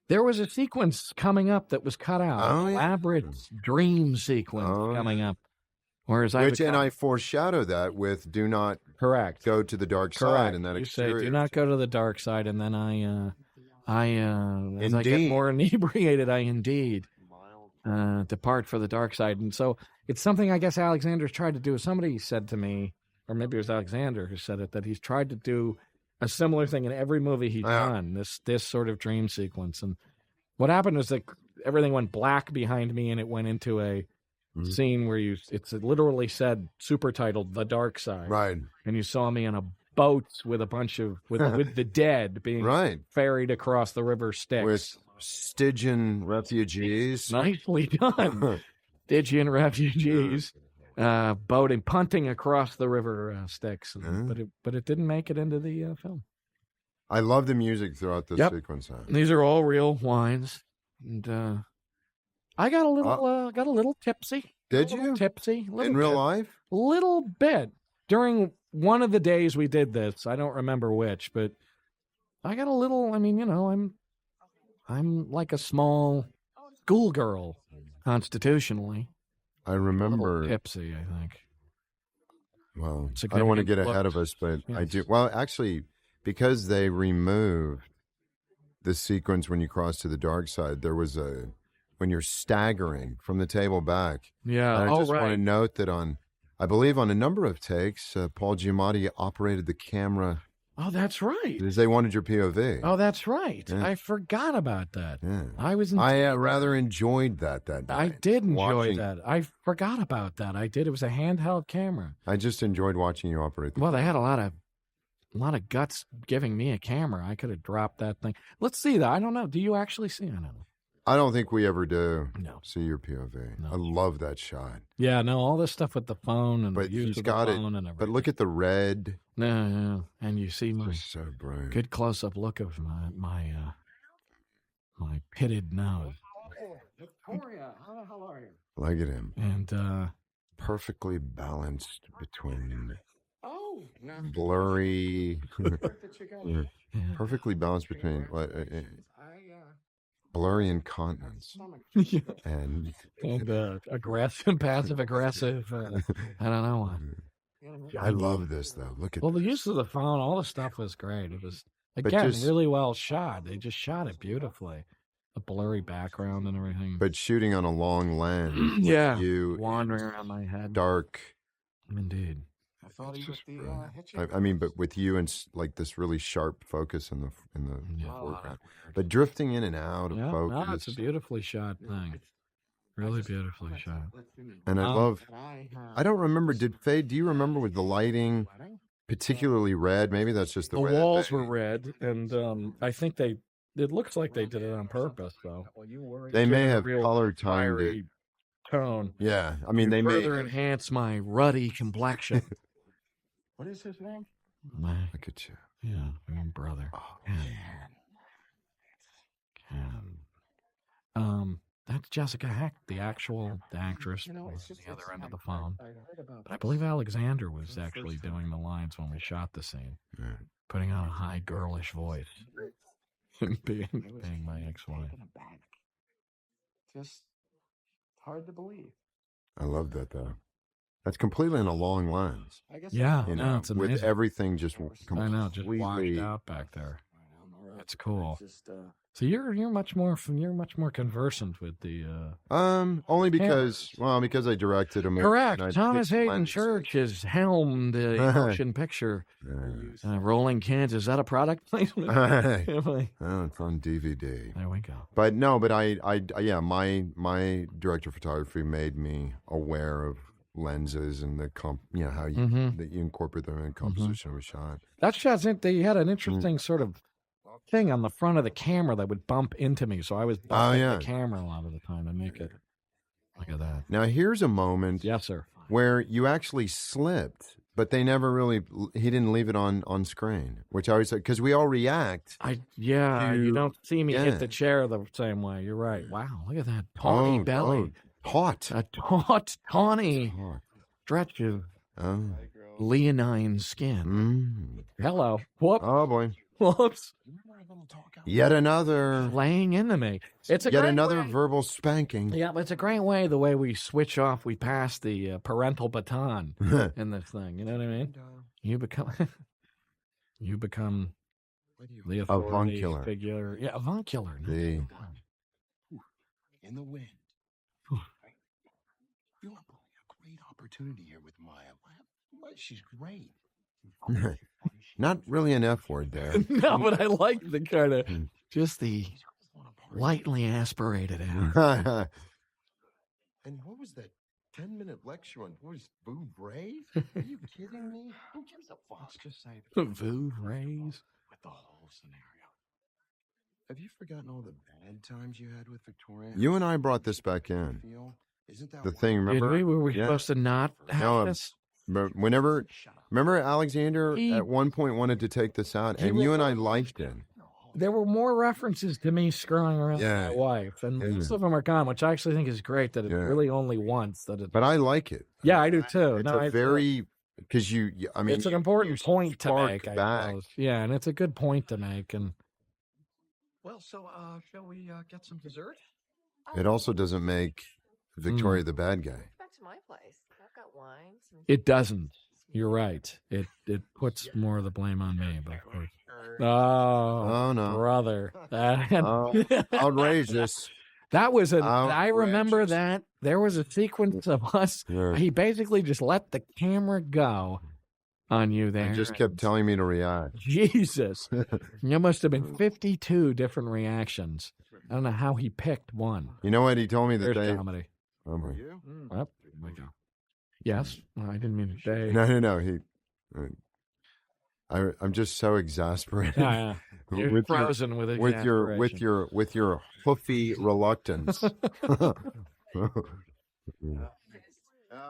There was a sequence coming up that was cut out. Elaborate dream sequence coming up. Whereas I foreshadow that with "Do not go to the dark side," and that you say, "Do not go to the dark side," and then as I get more inebriated, I indeed depart for the dark side. And so it's something I guess Alexander's tried to do. Somebody said to me, or maybe it was Alexander who said it, that he's tried to do a similar thing in every movie he's done. This sort of dream sequence. And what happened is that everything went black behind me, and it went into a scene where it's literally said, super titled, "The Dark Side." Right. And you saw me on a boat with a bunch of with the dead being ferried across the river Styx with Stygian refugees. Nicely done. Stygian refugees boating, punting across the river Styx, but it didn't make it into the film. I love the music throughout this sequence. These are all real wines, and I got a little tipsy. Did you? Tipsy in real life? A little bit during one of the days we did this. I don't remember which, but I got a little. I mean, I'm like a small schoolgirl constitutionally. I remember a little tipsy, I think. Well, I don't want to get ahead of us, but I do. Well, actually, because they removed the sequence when you cross to the dark side, there was when you're staggering from the table back. Yeah. And I just want to note that I believe on a number of takes, Paul Giamatti operated the camera. Oh, that's right. Because they wanted your POV. Oh, that's right. Yeah. I forgot about that. Yeah. I rather enjoyed that night. I did enjoy that. I forgot about that. I did. It was a handheld camera. I just enjoyed watching you operate. Well, they had a lot of guts giving me a camera. I could have dropped that thing. Let's see that. I don't know. Do you actually see it? I don't think we ever do see your No. POV. I love that shot. Yeah, no, all this stuff with the phone and but the use he's of got the phone it. and everything. But look at the red. No, and you see my so bright. Good close-up look of my pitted nose. Victoria, how the hell are you? Look at him. And perfectly balanced between no. blurry, perfectly balanced between blurry incontinence and aggressive, passive aggressive. I don't know what. I love this though. Look at the use of the phone. All the stuff was great. It was again really well shot. They just shot it beautifully. The blurry background and everything. But shooting on a long lens. You wandering around my head. Dark. Indeed. I thought he was I mean, but with you and like this really sharp focus in the foreground, but drifting in and out of focus. No, it's a beautifully shot thing. Really beautifully shot. And I love. I don't remember. Do you remember with the lighting particularly red. Maybe that's just the way walls that were red, and I think it looks like they did it on purpose, though. they may Get a have real color timed it. fiery tone. Yeah, I mean, they may. Further enhance my ruddy complexion. What is his name? Look at you. Yeah, my brother. Oh, Ken. That's Jessica Heck, the actress, on the other end of the phone. But I believe Alexander was actually doing the lines when we shot the scene, putting on a high girlish voice, being my ex-wife. Just hard to believe. I love that though. That's completely in a long lens. Yeah, You know, it's amazing. with everything just completely. I know, just washed out back there. It's cool. So you're much more conversant with the only because I directed a movie. correct. and I Thomas picked Hayden lenses. Church has helmed the motion picture. Rolling Cans. Is that a product placement? Oh, it's on DVD. There we go. But no, but my director of photography made me aware of lenses and how you that you incorporate them in composition of a shot. That shot's they had an interesting sort of thing on the front of the camera that would bump into me, so I was bumping the camera a lot of the time to make it. Look at that. Now here's a moment, Yes, sir. where you actually slipped, but they never really. He didn't leave it on screen, which I always said because we all react. You don't see me hit the chair the same way. You're right. Wow, look at that tawny belly. Taut. A taut, tawny stretch of leonine skin. Hello. Whoop. Oh boy. Whoops. Yet another Laying into me. It's a yet great another way. verbal spanking. Yeah, but it's a great way the way we switch off. We pass the parental baton in this thing. You know what I mean? You become the authority avuncular figure. Yeah, avuncular. The In the wind. You are pulling a great opportunity here with Maya. She's great. not really an F word there. No, but I like the kind of just the lightly aspirated out. And what was that 10-minute lecture on what was Boo Brave? Are you kidding me? Who gives a fuck? Let's just say Voo rays. with the whole scenario. Have you forgotten all the bad times you had with Victoria? You and I brought this back in. Isn't that The thing, Did remember? we? Were we Yeah. supposed to not have No, this? But remember Alexander He- at one point wanted to take this out, and you and I liked it. There were more references to me screwing around with my wife, and most of them are gone, which I actually think is great that it's really only once that it. But I like it. Yeah, I do too. It's a very because I mean, it's an important point to sparked make. I back. suppose. Yeah, and it's a good point to make, and Well, so shall we get some dessert? It also doesn't make Victoria the bad guy. Back to my place. I've got wines. it doesn't. You're right. It puts more of the blame on me, but of course. Oh no, brother! Outrageous. That was I remember Outrageous. that there was a sequence of us. Yeah. He basically just let the camera go on you there. He just kept telling me to react. Jesus, there must have been 52 different reactions. I don't know how he picked one. You know what? He told me that There's they. comedy. Oh my. Well, here we go. Yes, well, I didn't mean to say. No. He. I'm just so exasperated. Yeah. You're with frozen with your hoofy reluctance.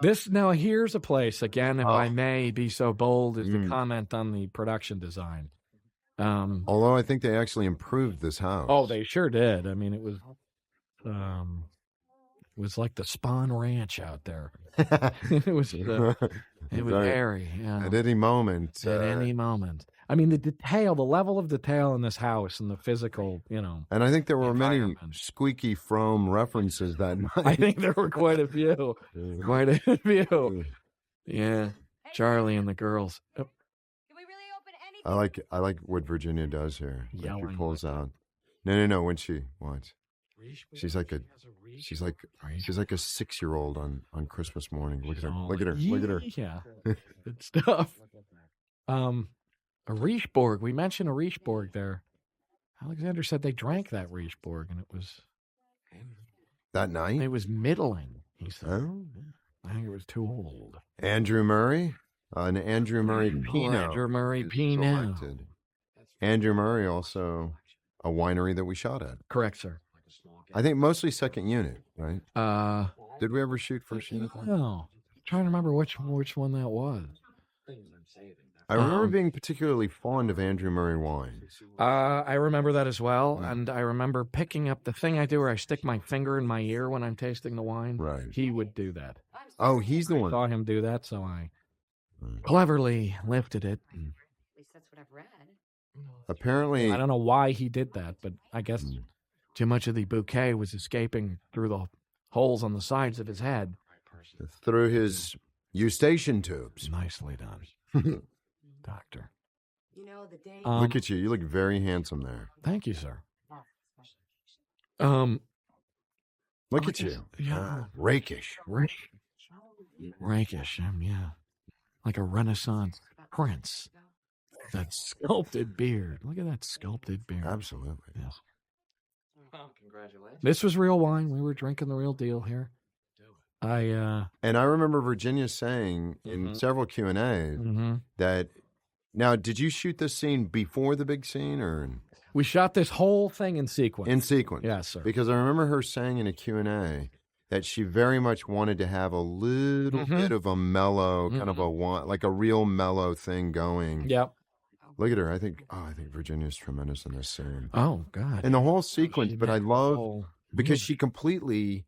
This now here's a place again, if I may be so bold as to comment on the production design. Although I think they actually improved this house. Oh, they sure did. I mean, it was like the Spawn Ranch out there. It was airy. Yeah. At any moment. At any moment. I mean, the level of detail in this house and the physical, And I think there were many squeaky Frome references that night. I think there were quite a few. Quite a few. Yeah. Charlie and the girls. Oh. I like what Virginia does here. Like Yelling. she pulls out. No. When she watch, she's like a 6-year-old on Christmas morning. Look at her. Look at her. Look at her. Yeah. Good stuff. A Riesborg. We mentioned a Riesborg there. Alexander said they drank that Riesborg, and it was that night. It was middling. He said. Oh. I think it was too old. Andrew Murray. An Andrew Murray Pinot. Andrew Murray is Pinot. selected. Andrew Murray also a winery that we shot at. Correct, sir. I think mostly second unit, right? Did we ever shoot first unit? No. Trying to remember which one that was. I remember being particularly fond of Andrew Murray wines. I remember that as well, and I remember picking up the thing I do where I stick my finger in my ear when I'm tasting the wine. Right. He would do that. Oh, he's the I one. saw him do that, so I cleverly lifted it. At least that's what I've read. Apparently, I don't know why he did that, but I guess too much of the bouquet was escaping through the holes on the sides of his head. through his eustachian tubes. Nicely done, Doctor. You know, the day. Look at you. You look very handsome there. Thank you, sir. Look at you. Yeah. Rakish. Rakish, yeah. Like a Renaissance prince. That sculpted beard. Look at that sculpted beard. Absolutely. Yes. Well, congratulations. This was real wine. We were drinking the real deal here. And I remember Virginia saying in several Q&As that, now, did you shoot this scene before the big scene or? We shot this whole thing in sequence. In sequence. Yes, sir. Because I remember her saying in a Q&A that she very much wanted to have a little bit of a mellow, kind of like a real mellow thing going. Yep. Look at her. I think Virginia's tremendous in this scene. Oh, God. And the whole sequence, but I love, because she completely,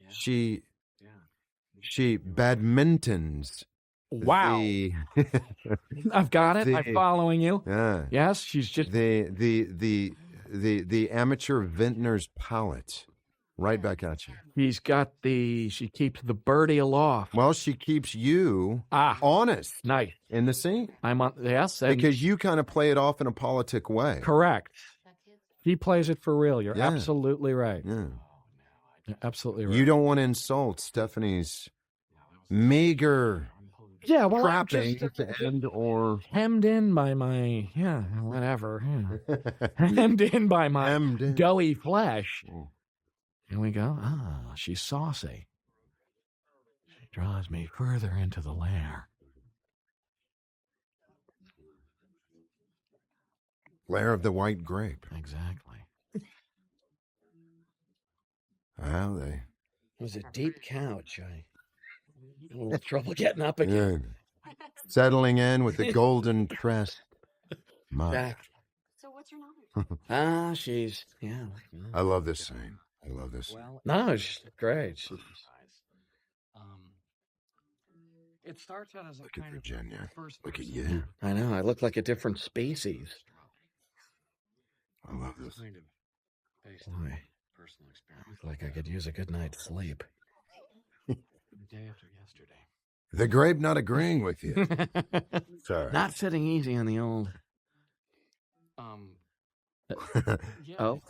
she badmintons. Wow. I've got it. I'm following you. Yeah. Yes, she's just the amateur vintner's palate right back at you. she keeps the birdie aloft. Well, she keeps you honest. Nice. In the scene. I'm on, yes. Because you kind of play it off in a politic way. Correct. He plays it for real. You're absolutely right. Yeah. You're absolutely right. You don't want to insult Stephanie's meager trappings at the end, or hemmed in by my whatever. Yeah. Hemmed in by my doughy flesh. Here we go. She's saucy. She draws me further into the lair. Lair of the white grape. Exactly. Well, It was a deep couch. I had a little trouble getting up again. Settling in with the golden tress. Back. So what's your number? She's I love this scene. I love this. No, she's great. It starts out as a Look at kind Virginia. of first Look at person you. I know. I look like a different species. I love this. kind of based Boy, on personal I experience. look like I could use a good night's sleep. The day after yesterday. The grape not agreeing with you. Sorry. Not sitting easy on the old. Oh,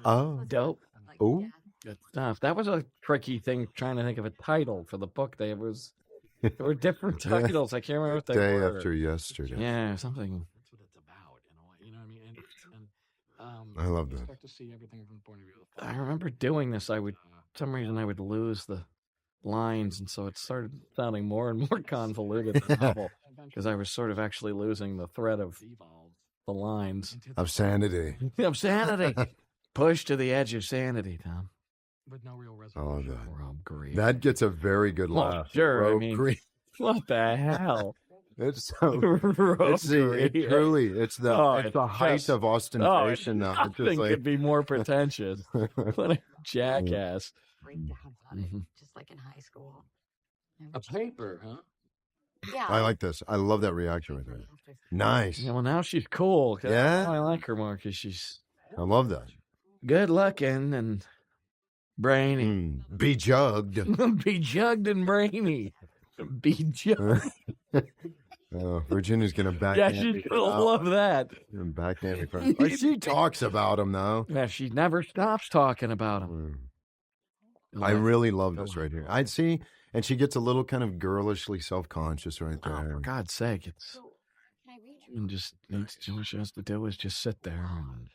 Oh. Dope. Oh. Good stuff. That was a tricky thing trying to think of a title for the book. There were different titles. I can't remember what they Day were. after yesterday. Yeah, something. That's what it's about, in a way. You know what I mean? And I love you that. start to see everything from the point of view of the I remember doing this. For some reason I would lose the lines, and so it started sounding more and more convoluted, the novel, because I was sort of actually losing the thread of the lines. Of sanity. Of sanity. Pushed to the edge of sanity, Tom. with no real I resolution. love that. Rob Grieve. That gets a very good Well, laugh. sure, I Rogue mean- Grieve. What the hell? It's so. Rob It's the Grieve. truly. It's the. Oh, it's the it's height just- of ostentation. though. It's Nothing just like. could be more pretentious. What a jackass. Breakdowns on it, just like in high school. a paper, huh? Yeah. I like this. I love that reaction right there. Nice. Yeah, well, now she's cool. 'Cause Yeah? I like her more because she's I love that. good looking and brainy. Be jugged. Be jugged and brainy. Be jugged. Oh, Virginia's gonna back. Yeah, she's gonna love that. Backhand me from. But she talks about him though. Yeah, she never stops talking about him. I really love this right here. I'd see, and she gets a little kind of girlishly self-conscious right Oh, there. for God's sake, it's Can I read you? and just all she has to do is just sit there and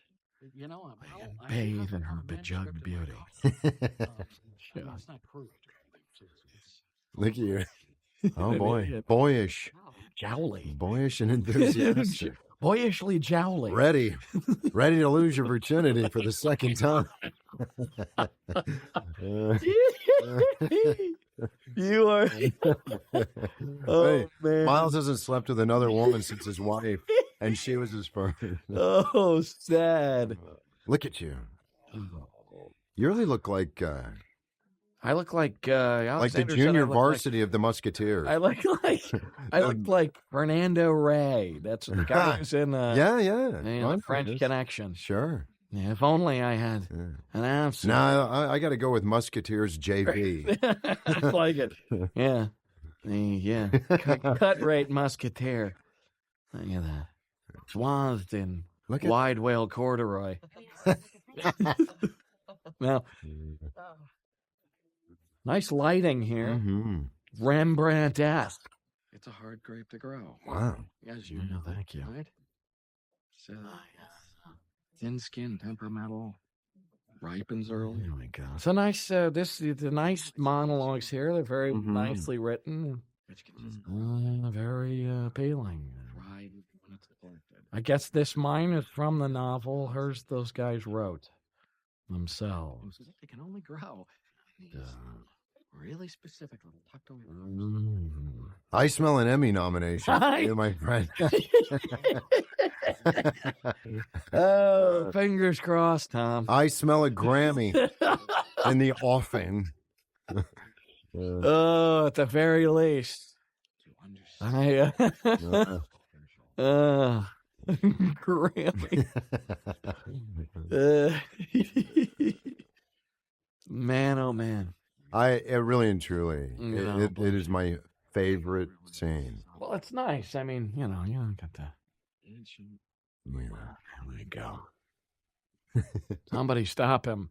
You know, and bathe in her bejugged beauty. It's not proved. Look at you. Oh boy, boyish, Jowly. boyish and enthusiastic. Boyishly jowly. Ready to lose your virginity for the second time. You are. Hey, man. Miles hasn't slept with another woman since his wife, and she was his first. Oh, sad. Look at you. You really look like I look like the Alexander said I junior look varsity of the Musketeers. I look like Fernando Rey. That's the guy who's in yeah. French Connection. Sure. Yeah, if only I had an answer. No, I got to go with Musketeers JV. I like it. Yeah. Yeah. Cut rate musketeer. Look at that. Swathed in wide whale corduroy. Now, nice lighting here. Mm-hmm. Rembrandt-esque. It's a hard grape to grow. Wow. As you Yeah, know, thank you. right? So, thin skin, temperamental, ripens early. There we go. So nice. The nice monologues here. They're very nicely written. Which can just Very appealing. ride when it's collected. I guess this mine is from the novel. Hers, those guys wrote themselves. They can only grow. Really specific, little tucked away. I smell an Emmy nomination. You, my friend. Oh, fingers crossed, Tom. I smell a Grammy in the offing. Oh, at the very least. I Grammy. Man, oh man. It really and truly, it is my favorite scene. Well, it's nice. I mean, you don't got to. There we go. Somebody stop him.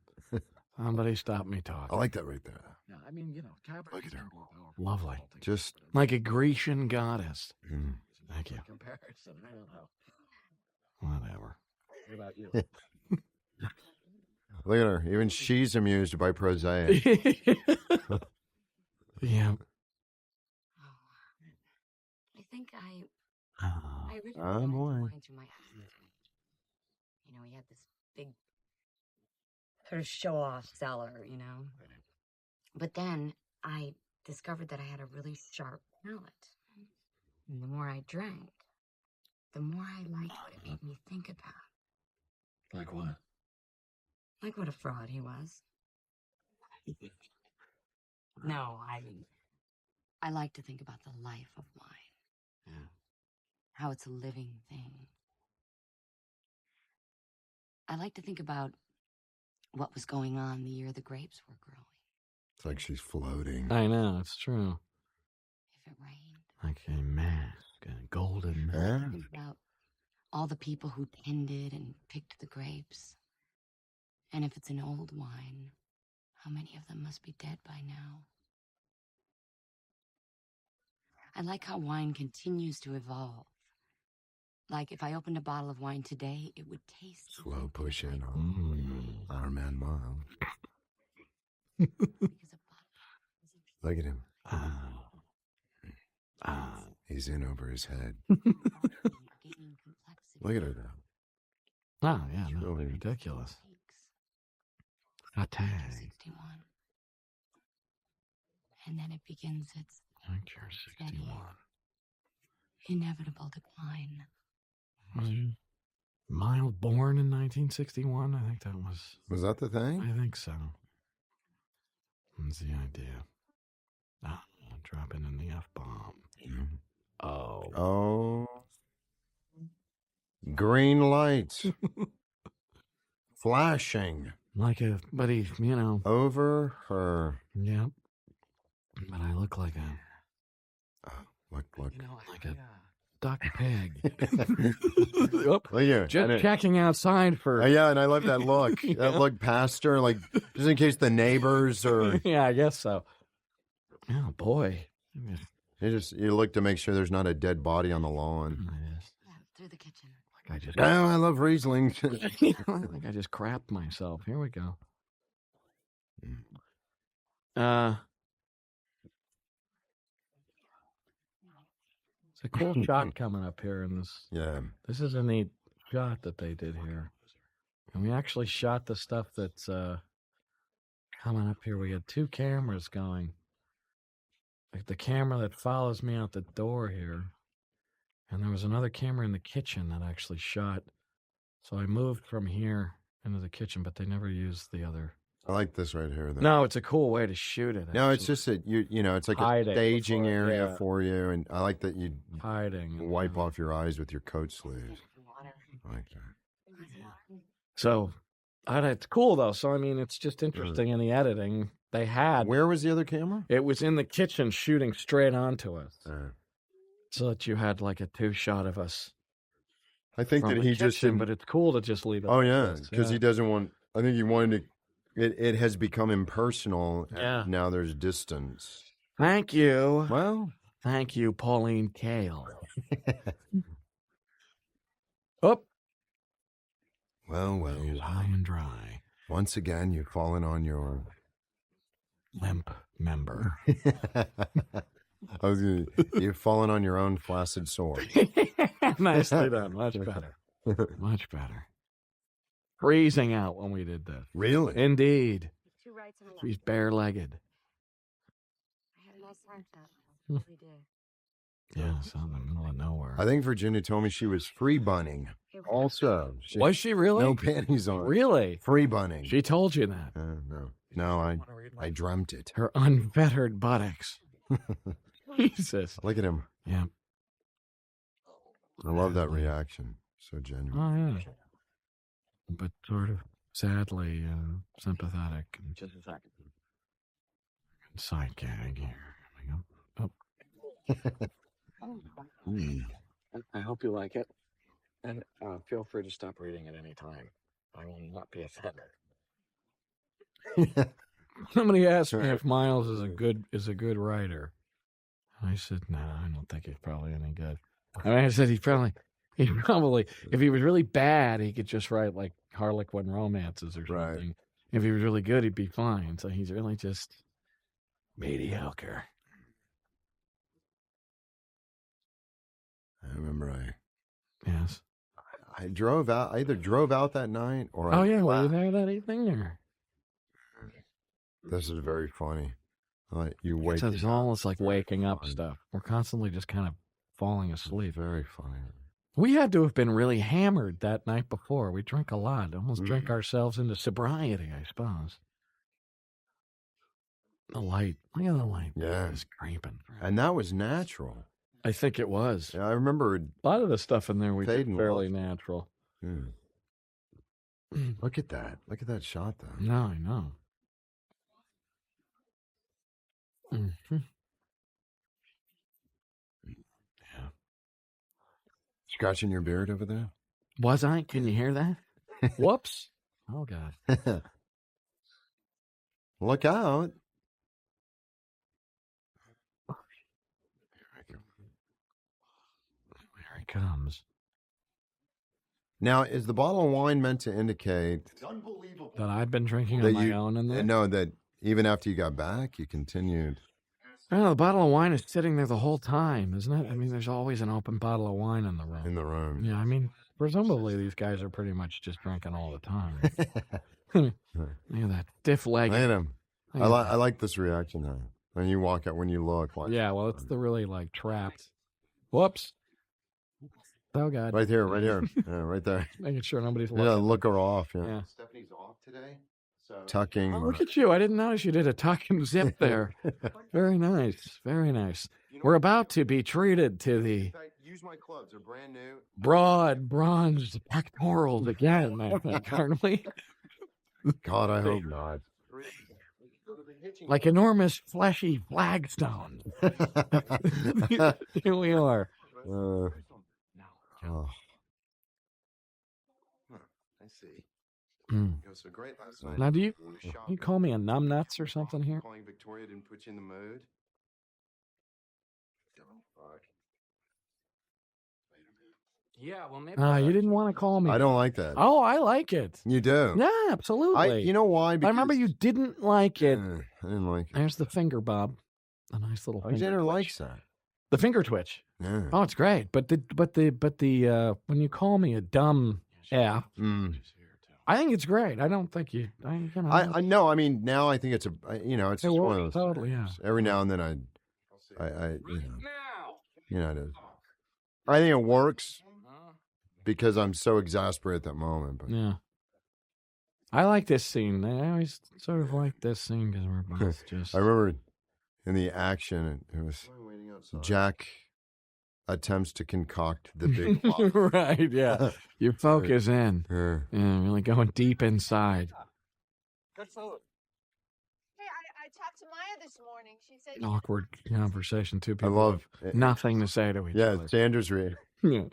Somebody stop me talking. I like that right there. Yeah, I mean, Cabernet. Look at her. Lovely. Just like a Grecian goddess. Thank you. Comparison, I don't know. Whatever. What about you? Look at her. Even she's amused by prosaic. Yeah. I think I originally Oh, wanted boy. wine through my husband. He had this big sort of show-off cellar, But then I discovered that I had a really sharp palate. And the more I drank, the more I liked what it made me think about. Like what? Like what a fraud he was. No, I like to think about the life of wine. Yeah. How it's a living thing. I like to think about what was going on the year the grapes were growing. It's like she's floating. I know, it's true. If it rained. Like a mask, a golden mask. Think about all the people who tended and picked the grapes. And if it's an old wine, how many of them must be dead by now? I like how wine continues to evolve. Like if I opened a bottle of wine today, it would taste Slow push in on our man Miles. Look at him. He's in over his head. Look at her now. Oh, yeah, no, really ridiculous. A tag. 61. And then it begins its 61. inevitable decline. Miles born in 1961? I think that was... Was that the thing? I think so. That's the idea. Dropping in the F-bomb. Oh. Green lights. Flashing. Like a... But he, Over her. Yep. But I look like a... Look. Like a duck pig. Look here. Just checking outside for... Yeah, and I love that look. That look past her, like, just in case the neighbors or... Yeah, I guess so. Oh, boy. You look to make sure there's not a dead body on the lawn. Through the kitchen. I love Riesling. I think I just crapped myself. Here we go. It's a cool shot coming up here in this. Yeah. This is a neat shot that they did here. And we actually shot the stuff that's coming up here. We had 2 cameras going. Like the camera that follows me out the door here. And there was another camera in the kitchen that actually shot. So I moved from here into the kitchen, but they never used the other. I like this right here. Though. No, it's a cool way to shoot it. No, it's just that you know, it's like hiding a staging before, area for you, and I like that you hiding wipe off your eyes with your coat sleeves. I like that. So, it's cool though. So I mean, it's just interesting in the editing. They had. Where was the other camera? It was in the kitchen, shooting straight onto us, so that you had like a 2 shot of us. I think that he just didn't, but it's cool to just leave it. Oh yeah, because he doesn't want. I think he wanted to. It has become impersonal. Yeah. Now there's distance. Thank you. Well, thank you, Pauline Kael. Up. Well. High and dry. Once again, you've fallen on your limp member. You've fallen on your own flaccid sword. Nicely done. Much better. Much better. Freezing out when we did that. Really? Indeed. 2 rights and a left. She's bare-legged. I had a nice time that every day. Yeah, it's out in the middle of nowhere. I think Virginia told me she was free bunning. Also, was she really? No panties on. Really? Free bunning. She told you that? No, I dreamt it. Her unfettered buttocks. Jesus. Look at him. Yeah. I love that reaction. So genuine. Oh, yeah. But sort of sadly sympathetic. And just a second. Side gag here. Oh. I hope you like it. And feel free to stop reading at any time. I will not be offended. Somebody asked me if Miles is a good writer. And I said, no, I don't think he's probably any good. I mean, I said he probably, if he was really bad, he could just write like Harlequin romances or something. Right. If he was really good, he'd be fine. So he's really just mediocre. I remember Yes. I drove out. I either drove out that night or. Were you there that evening? Or? This is very funny. You wake. So it's almost like waking up stuff. We're constantly just kind of falling asleep. Very funny. We had to have been really hammered that night before. We drink a lot. Almost drink ourselves into sobriety, I suppose. The light. Look at the light. Yeah. It's creeping. And that was natural. I think it was. Yeah, I remember a lot of the stuff in there we did Haden fairly natural. Look at that. Look at that shot, though. No, I know. Mm-hmm. Yeah. Scratching your beard over there? Was I? Can you hear that? Whoops. Oh, God. Look out. Here he comes. Now, is the bottle of wine meant to indicate that I've been drinking on my own in there? No, that even after you got back, you continued. Well, the bottle of wine is sitting there the whole time, isn't it? I mean, there's always an open bottle of wine in the room. In the room. Yeah, I mean, presumably these guys are pretty much just drinking all the time. Look at that stiff leg. Look at him. I like this reaction, though. When you walk out, when you look. Like, yeah, well, it's the really, like, trapped. Whoops. Oh, God. Right here, right here. Yeah, right there. Making sure nobody's looking. Yeah, look her off. Yeah. Stephanie's off today. So tucking. Oh, look at you. I didn't notice you did a tuck and zip there. Very nice. Very nice. We're about to be treated to the use my clubs. They're brand new. Broad bronzed pectorals again, I think, aren't we? God, I hope not. Like enormous fleshy flagstones. Here we are. Oh. I see. Mm. It was so great last night. Now, do you call me a numbnuts or something here? Calling Victoria didn't put you in the mood. Yeah, well, maybe. You didn't want to call me. I don't like that. Oh, I like it. You do? Yeah, absolutely. You know why? I remember you didn't like it. I didn't like it. There's the finger bob. A nice little finger. Alexander likes that. The finger twitch. Yeah. Oh, it's great. But the when you call me a dumb F, I think it's great. I don't think you. I know. I mean, now I think it's it's just one of those. Totally, yeah. Every now and then I I think it works because I'm so exasperated at that moment. But. Yeah. I like this scene. I always sort of like this scene because we're both just. I remember in the action, it was Jack attempts to concoct the big plot. Right, yeah. You focus in. Yeah, really going deep inside. Good food. Hey, I talked to Maya this morning. She said An awkward conversation. Two people I love have nothing to say to each other. Yeah, Sanders read. Yeah.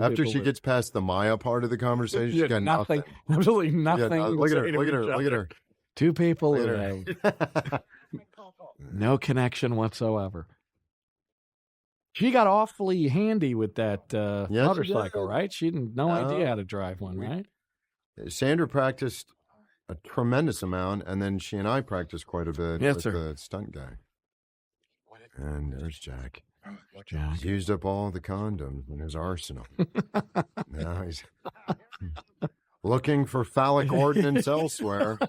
After she gets past the Maya part of the conversation, she's got nothing. Absolutely nothing. Look at her. Look at her. Look at her. Two people with no connection whatsoever. She got awfully handy with that motorcycle, right? She had no idea how to drive one, right? Sandra practiced a tremendous amount, and then she and I practiced quite a bit with the stunt guy. And there's Jack. He's used up all the condoms in his arsenal. Now he's looking for phallic ordnance elsewhere.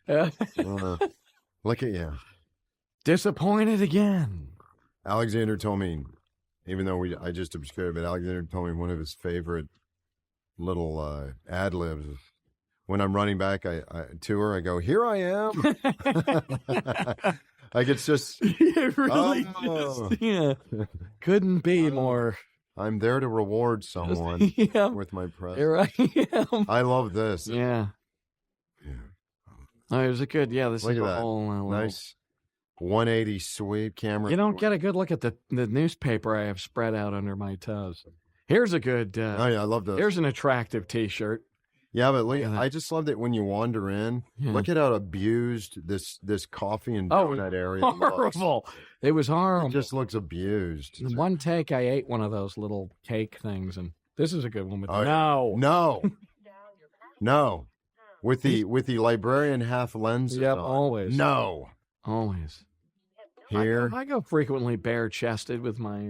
Look at you. Disappointed again. Alexander told me, even though I just obscured it, but Alexander told me one of his favorite little ad-libs. When I'm running back to her, I go, "Here I am." Like it's just, it really couldn't be more. I'm there to reward someone with my presence. Here I am. I love this. Yeah. Oh, it was a good. Yeah, this Look is at a that. whole Nice 180 sweep camera. You don't get a good look at the newspaper I have spread out under my toes. Here's a good. Oh yeah, I love this. Here's an attractive T-shirt. Yeah, but look, I just love that when you wander in. Yeah. Look at how abused this coffee and donut area horrible. looks. It was horrible. It just looks abused. In one take, I ate one of those little cake things, and this is a good one. With no, with the librarian half lenses. Yep, on. always. No, always. Here, I go frequently bare chested with my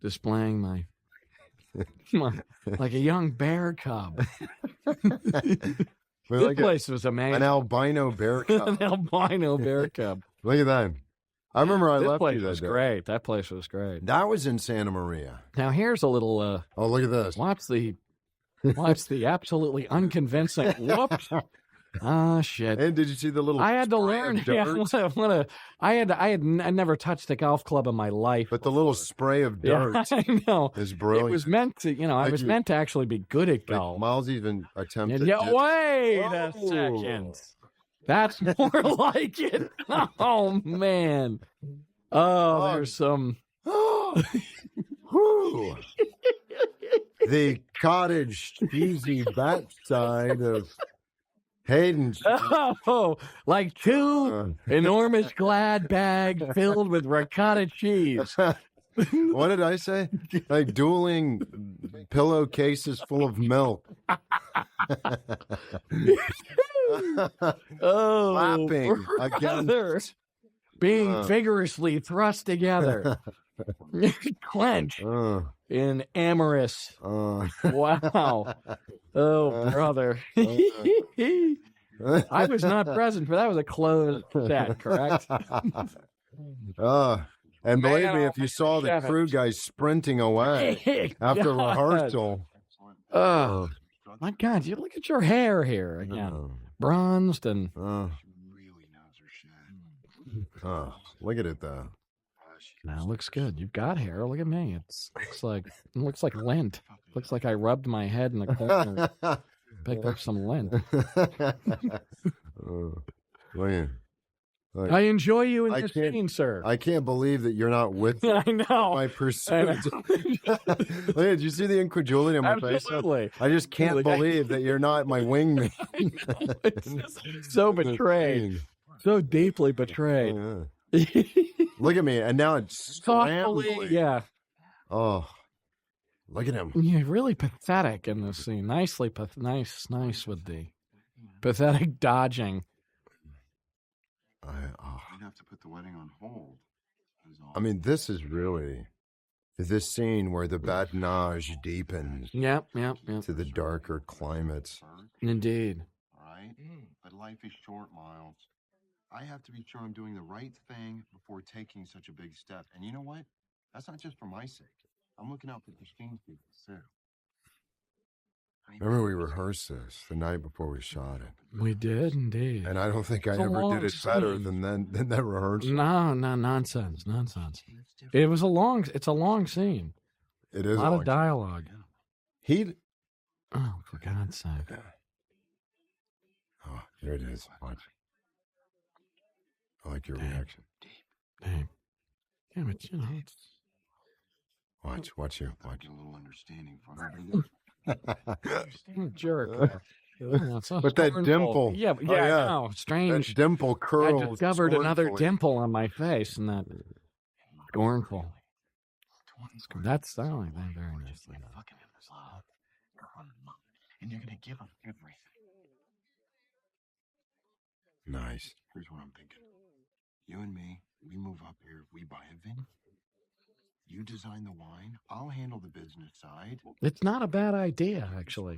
displaying my. Like a young bear cub. This place was amazing. An albino bear cub. An albino bear cub. Look at that. I remember I left you that was day. great. That place was great. That was in Santa Maria. Now here's a little. Oh, look at this. Watch the absolutely unconvincing. Whoops. Ah, shit. And did you see the little? I had to learn. Yeah, I never touched a golf club in my life. But the little spray of dirt. Yeah, I know. Is brilliant. It was meant to. I was meant to actually be good at golf. Miles even attempted. Wait a second. That's more like it. Oh man. Oh, there's some. The cottage cheesy backside of Haden. Oh, like two enormous Glad bags filled with ricotta cheese. What did I say? Like dueling pillowcases full of milk. Lapping against. Being vigorously thrust together. Clenched in amorous. Wow. Oh, brother. I was not present for that. Was a closed set, correct? And believe me, if you saw the crew guys sprinting away after rehearsal. Oh, my God. You look at your hair here again. Bronzed and. Look at it, though. Now it looks good. You've got hair. Look at me. It looks like lint. Looks like I rubbed my head in the corner, picked up some lint. I enjoy you in this scene, sir. I can't believe that you're not with me. I know. My pursuit. Did you see the incredulity on my face? Absolutely. I just can't believe that you're not my wingman. It's so betrayed. So deeply betrayed. Look at me, and now it's scrambling. Yeah. Oh, look at him. Yeah, really pathetic in this scene. Nice with the pathetic dodging. have to put the wedding on hold. I mean, this is really this scene where the badinage deepens Yep. to the darker climates. Indeed. All right? But life is short, Miles. I have to be sure I'm doing the right thing before taking such a big step. And you know what? That's not just for my sake. I'm looking out for Christine's people, too. Remember, we rehearsed this the night before we shot it. We did indeed. And I don't think I It's a ever long did it better scene. than that rehearsal. No, nonsense. It's a long scene. It is a lot of dialogue. Oh, for God's sake. Oh, here it is. Watch. I like your reaction. Damn. Yeah, but it's... Watch you. Watch a little understanding from everybody. Jerk. With that dimple. Yeah, Oh, yeah. No, strange. That dimple curl. I discovered another scornfully. dimple on my face, and that scornful. That's sounding very nicely. And you're going to give him everything. Nice. Here's what I'm thinking. You and me, we move up here, we buy a vineyard. You design the wine, I'll handle the business side. It's not a bad idea, actually.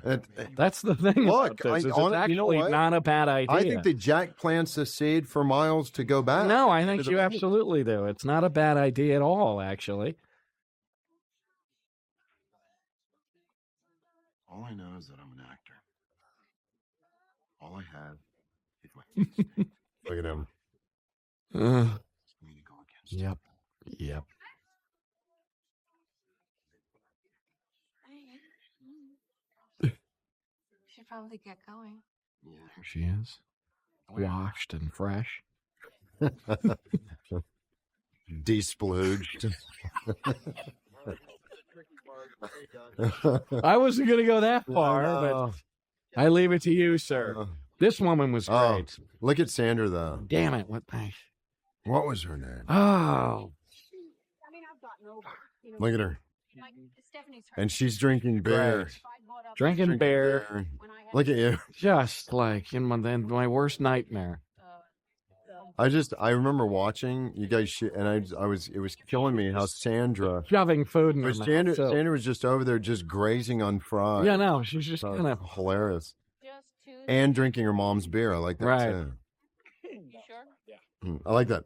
That's the thing Look, about this. It's you know actually what? not a bad idea. I think that Jack plants a seed for Miles to go back. No, I think to the you vineyard. absolutely do. It's not a bad idea at all, actually. All I know is that I'm an actor. All I have is my instinct. Look at him. For me to go against. Yep. Should probably get going. Yeah. There she is. Washed and fresh. Desplooged. I wasn't going to go that far, but I leave it to you, sir. This woman was great. Look at Sandra, though. Damn it. What was her name? Oh. I mean, I've gotten over it. You know, Look at her. like, Stephanie's hurt. And she's drinking beer. Great. Drinking beer. Look at you. Just like in my worst nightmare. I remember watching you guys, and it was killing me how Sandra, Shoving food in her mouth. Sandra was just over there just grazing on fries. Yeah, no, she's just kind of hilarious. And drinking her mom's beer. I like that Right. too. You sure? I like that.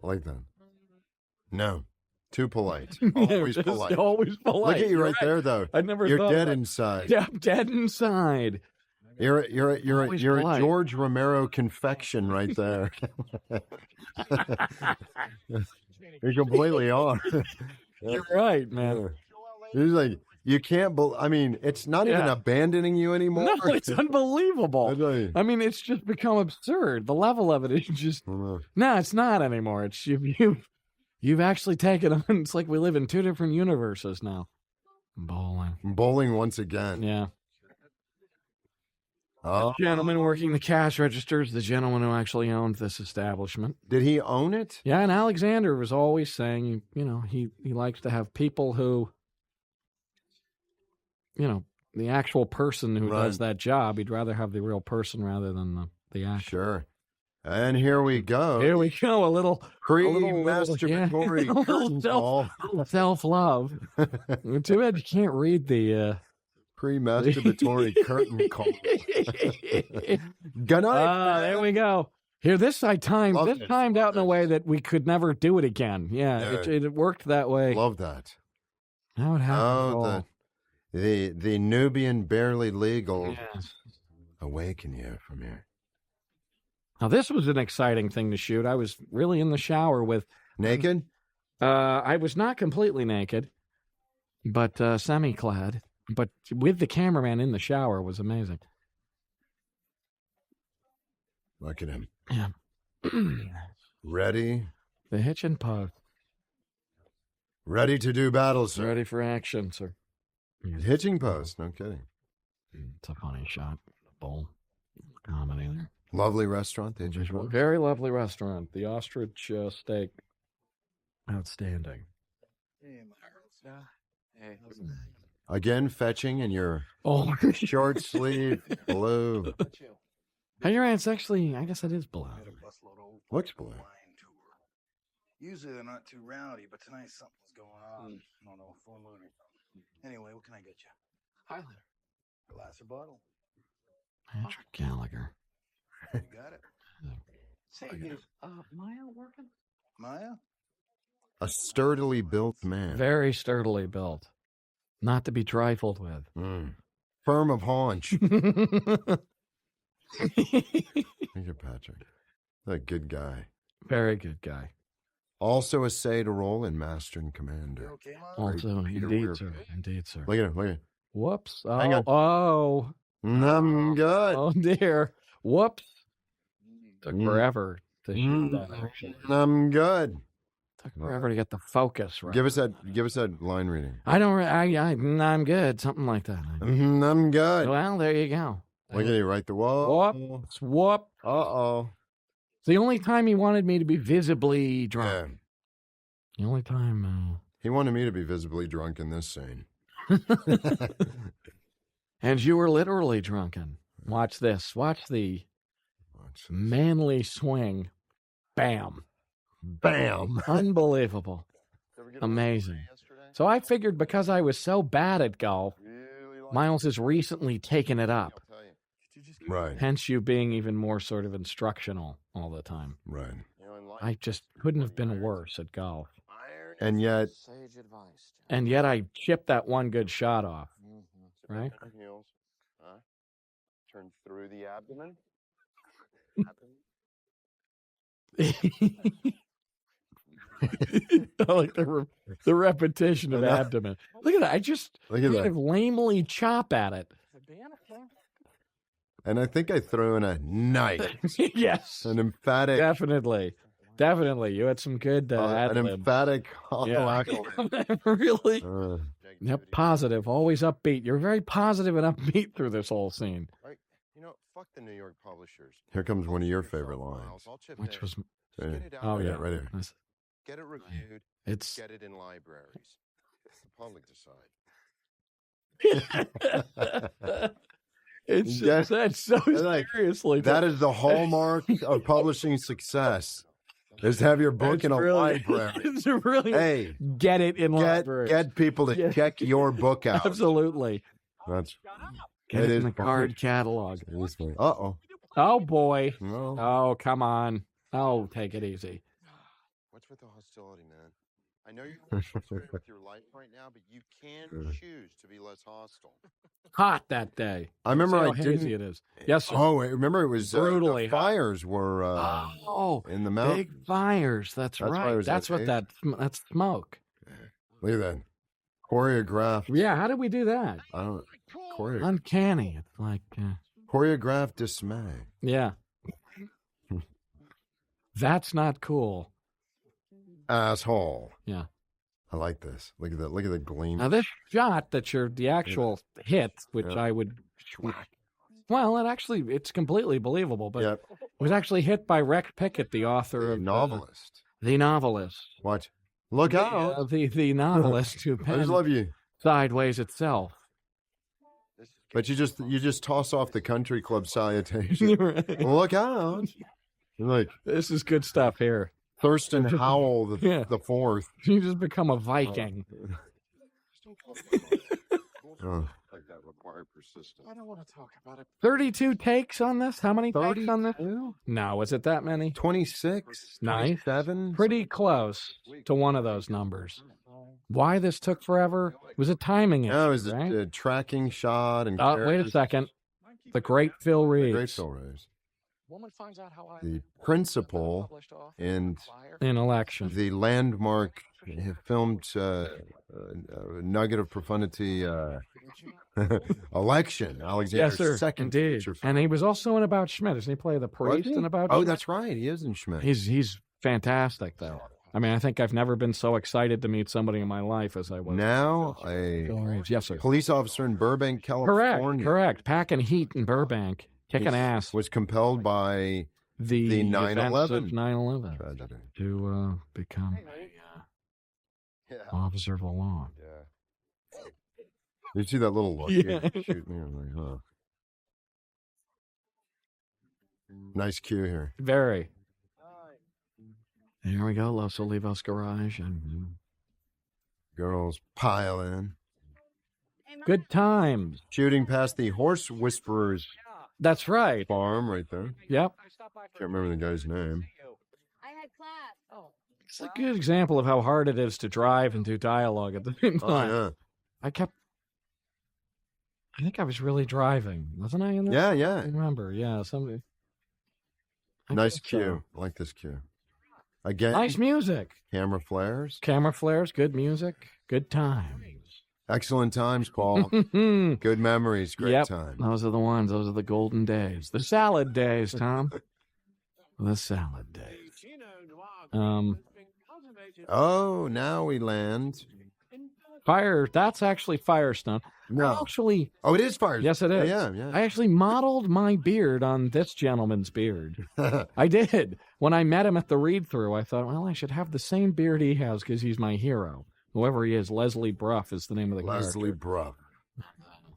No. Too polite. Always Just polite. Always polite. Look at you You're right there, though. I never You're thought dead about- inside. Yeah, I'm dead inside. You're Always a polite. George Romero confection right there. You completely are. You're right, man. He's like, you can't I mean, it's not even Yeah. abandoning you anymore. No, it's unbelievable. I mean, it's just become absurd. The level of it is just no, it's not anymore. It's you've actually taken on. It's like we live in two different universes now. Bowling once again. Yeah. Oh. The gentleman working the cash registers, the gentleman who actually owned this establishment. Did he own it? Yeah, and Alexander was always saying, he likes to have people who, the actual person who does that job. He'd rather have the real person rather than the actor. Sure. And here we go. Here we go. A little pre-masturbatory curtain call. Self-love. Too bad you can't read the pre-masturbatory curtain call. Good night. There we go. Here, this I timed. Love This this. timed out in a way that we could never do it again. Yeah, it worked that way. Love that. How it happened. Oh, the Nubian barely legal Yes. awaken you from here. Now, this was an exciting thing to shoot. I was really in the shower with... Naked? I was not completely naked, but semi-clad. But with the cameraman in the shower was amazing. Look at him. Yeah. Ready? The hitch and post. Ready to do battle, sir. Ready for action, sir. Hitching post. No kidding. It's a funny shot. Bowl. Comedy there. Lovely restaurant. The hitching post. Very lovely restaurant. The ostrich steak. Outstanding. Hey. Again, fetching in your short sleeve blue. Hey, your aunt's actually, I guess it is blue. Looks blue. Usually they're not too rowdy, but tonight something's going on. I don't know, full moon or something. Anyway, what can I get you? Highlander. Glass or bottle? Patrick Gallagher. You got it. Say, is Maya working? Maya? A sturdily built man. Very sturdily built. Not to be trifled with. Firm of haunch. Thank you, Patrick. A good guy. Very good guy. Also essayed a role in Master and Commander. Okay, Also, indeed, sir. Indeed, sir. Look at him. Look at him. Whoops. Oh, Hang on. oh. I'm good. Oh, dear. Whoops. Took forever to shoot that action. I'm good. Took forever to get the focus right. Give us that line reading. I'm good. Something like that. I'm good. Well, there you go. Look at you, right? The whoop. Whoop. Uh-oh. It's the only time he wanted me to be visibly drunk. Yeah. The only time. He wanted me to be visibly drunk in this scene. And you were literally drunken. Watch this. Watch the manly swing. Bam. Bam. Unbelievable. Amazing. So I figured because I was so bad at golf, Miles has recently taken it up. Right. Hence you being even more sort of instructional all the time. Right. I just couldn't have been worse at golf. And yet I chipped that one good shot off. Right? Turn through the abdomen. I like the repetition of abdomen. Look at that. I just kind of lamely chop at it. And I think I threw in a knife. Yes. An emphatic. Definitely. You had some good an emphatic really. Yep, positive. Always upbeat. You're very positive and upbeat through this whole scene. Right. You know, fuck the New York publishers. Here comes one of your favorite lines. Which was... Oh, yeah, right here. Get it reviewed. Get it in libraries. The public decide. It's just said so seriously. That is the hallmark of publishing success. Is to have your book in a library. It's really hey, get it in libraries. Get people to check your book out. Absolutely. Get it in the card catalog. Uh-oh. Oh, boy. No. Oh, come on. Oh, take it easy. What's with the hostility, man? I know you're frustrated with your life right now, but you can choose to be less hostile. Hot that day. I remember how I didn't. hazy it is. Yes, sir. Oh, I remember it was brutally the fires were in the mountains. Big fires. That's right. That's what that's smoke. Look at that. Choreographed. Yeah, how did we do that? I don't Uncanny. It's like choreographed dismay. Yeah. That's not cool. Asshole. Yeah. I like this. Look at that. Look at the gleam. Now this shot that the actual hit, which I would well, it's completely believable, but it was actually hit by Rex Pickett, the author of novelist. The novelist. What? Look out. The novelist who penned I just love you. Sideways itself. But you just toss off the country club salutation. Look out. Like, this is good stuff here. Thurston Howell the fourth. You just become a Viking. That required persistence. I don't want to talk about it. 32 takes on this? How many takes on this? No, was it that many? 26. Nice. 27. Pretty close to one of those numbers. Why this took forever? It was a timing issue, it was right? a tracking shot. And wait a second. The great Phil Reeves. Woman finds out how the principal in election. The landmark filmed nugget of profundity election. Alexander's second. Indeed. And he was also in About Schmidt. Doesn't he play the priest in About Schmidt? Oh, that's right. He is in Schmidt. He's fantastic, though. I mean, I think I've never been so excited to meet somebody in my life as I was. Now, yes, sir. Police officer in Burbank, California. Correct. Packing heat in Burbank. Kicking ass. Was compelled by the 9/11 tragedy to become an officer of the law. Yeah. You see that little look? Yeah. Shoot me. I'm like, huh. Nice cue here. Very. Here we go, Los Olivos Garage. And girls pile in. good times. Shooting past the Horse Whisperers That's right. farm right there. Yep. Can't remember the guy's name. I had class. Oh. It's a good example of how hard it is to drive and do dialogue at the same time. Oh, I think I was really driving, wasn't I? In that? yeah. Yeah, I remember. Yeah, somebody. Nice think cue. I like this cue. Again, Nice music. camera flares. Camera flares, good music, good times. Excellent times, Paul. Good memories, great Yep, time. those are the ones. Those are the golden days. The salad days, Tom. The salad days. Oh, now we land. Fire. That's actually Firestone. No. Actually. Oh, it is Firestone. Yes, it is. Yeah. I actually modeled my beard on this gentleman's beard. I did. When I met him at the read-through, I thought, well, I should have the same beard he has because he's my hero. Whoever he is, Leslie Bruff is the name of the Leslie character. Bruff.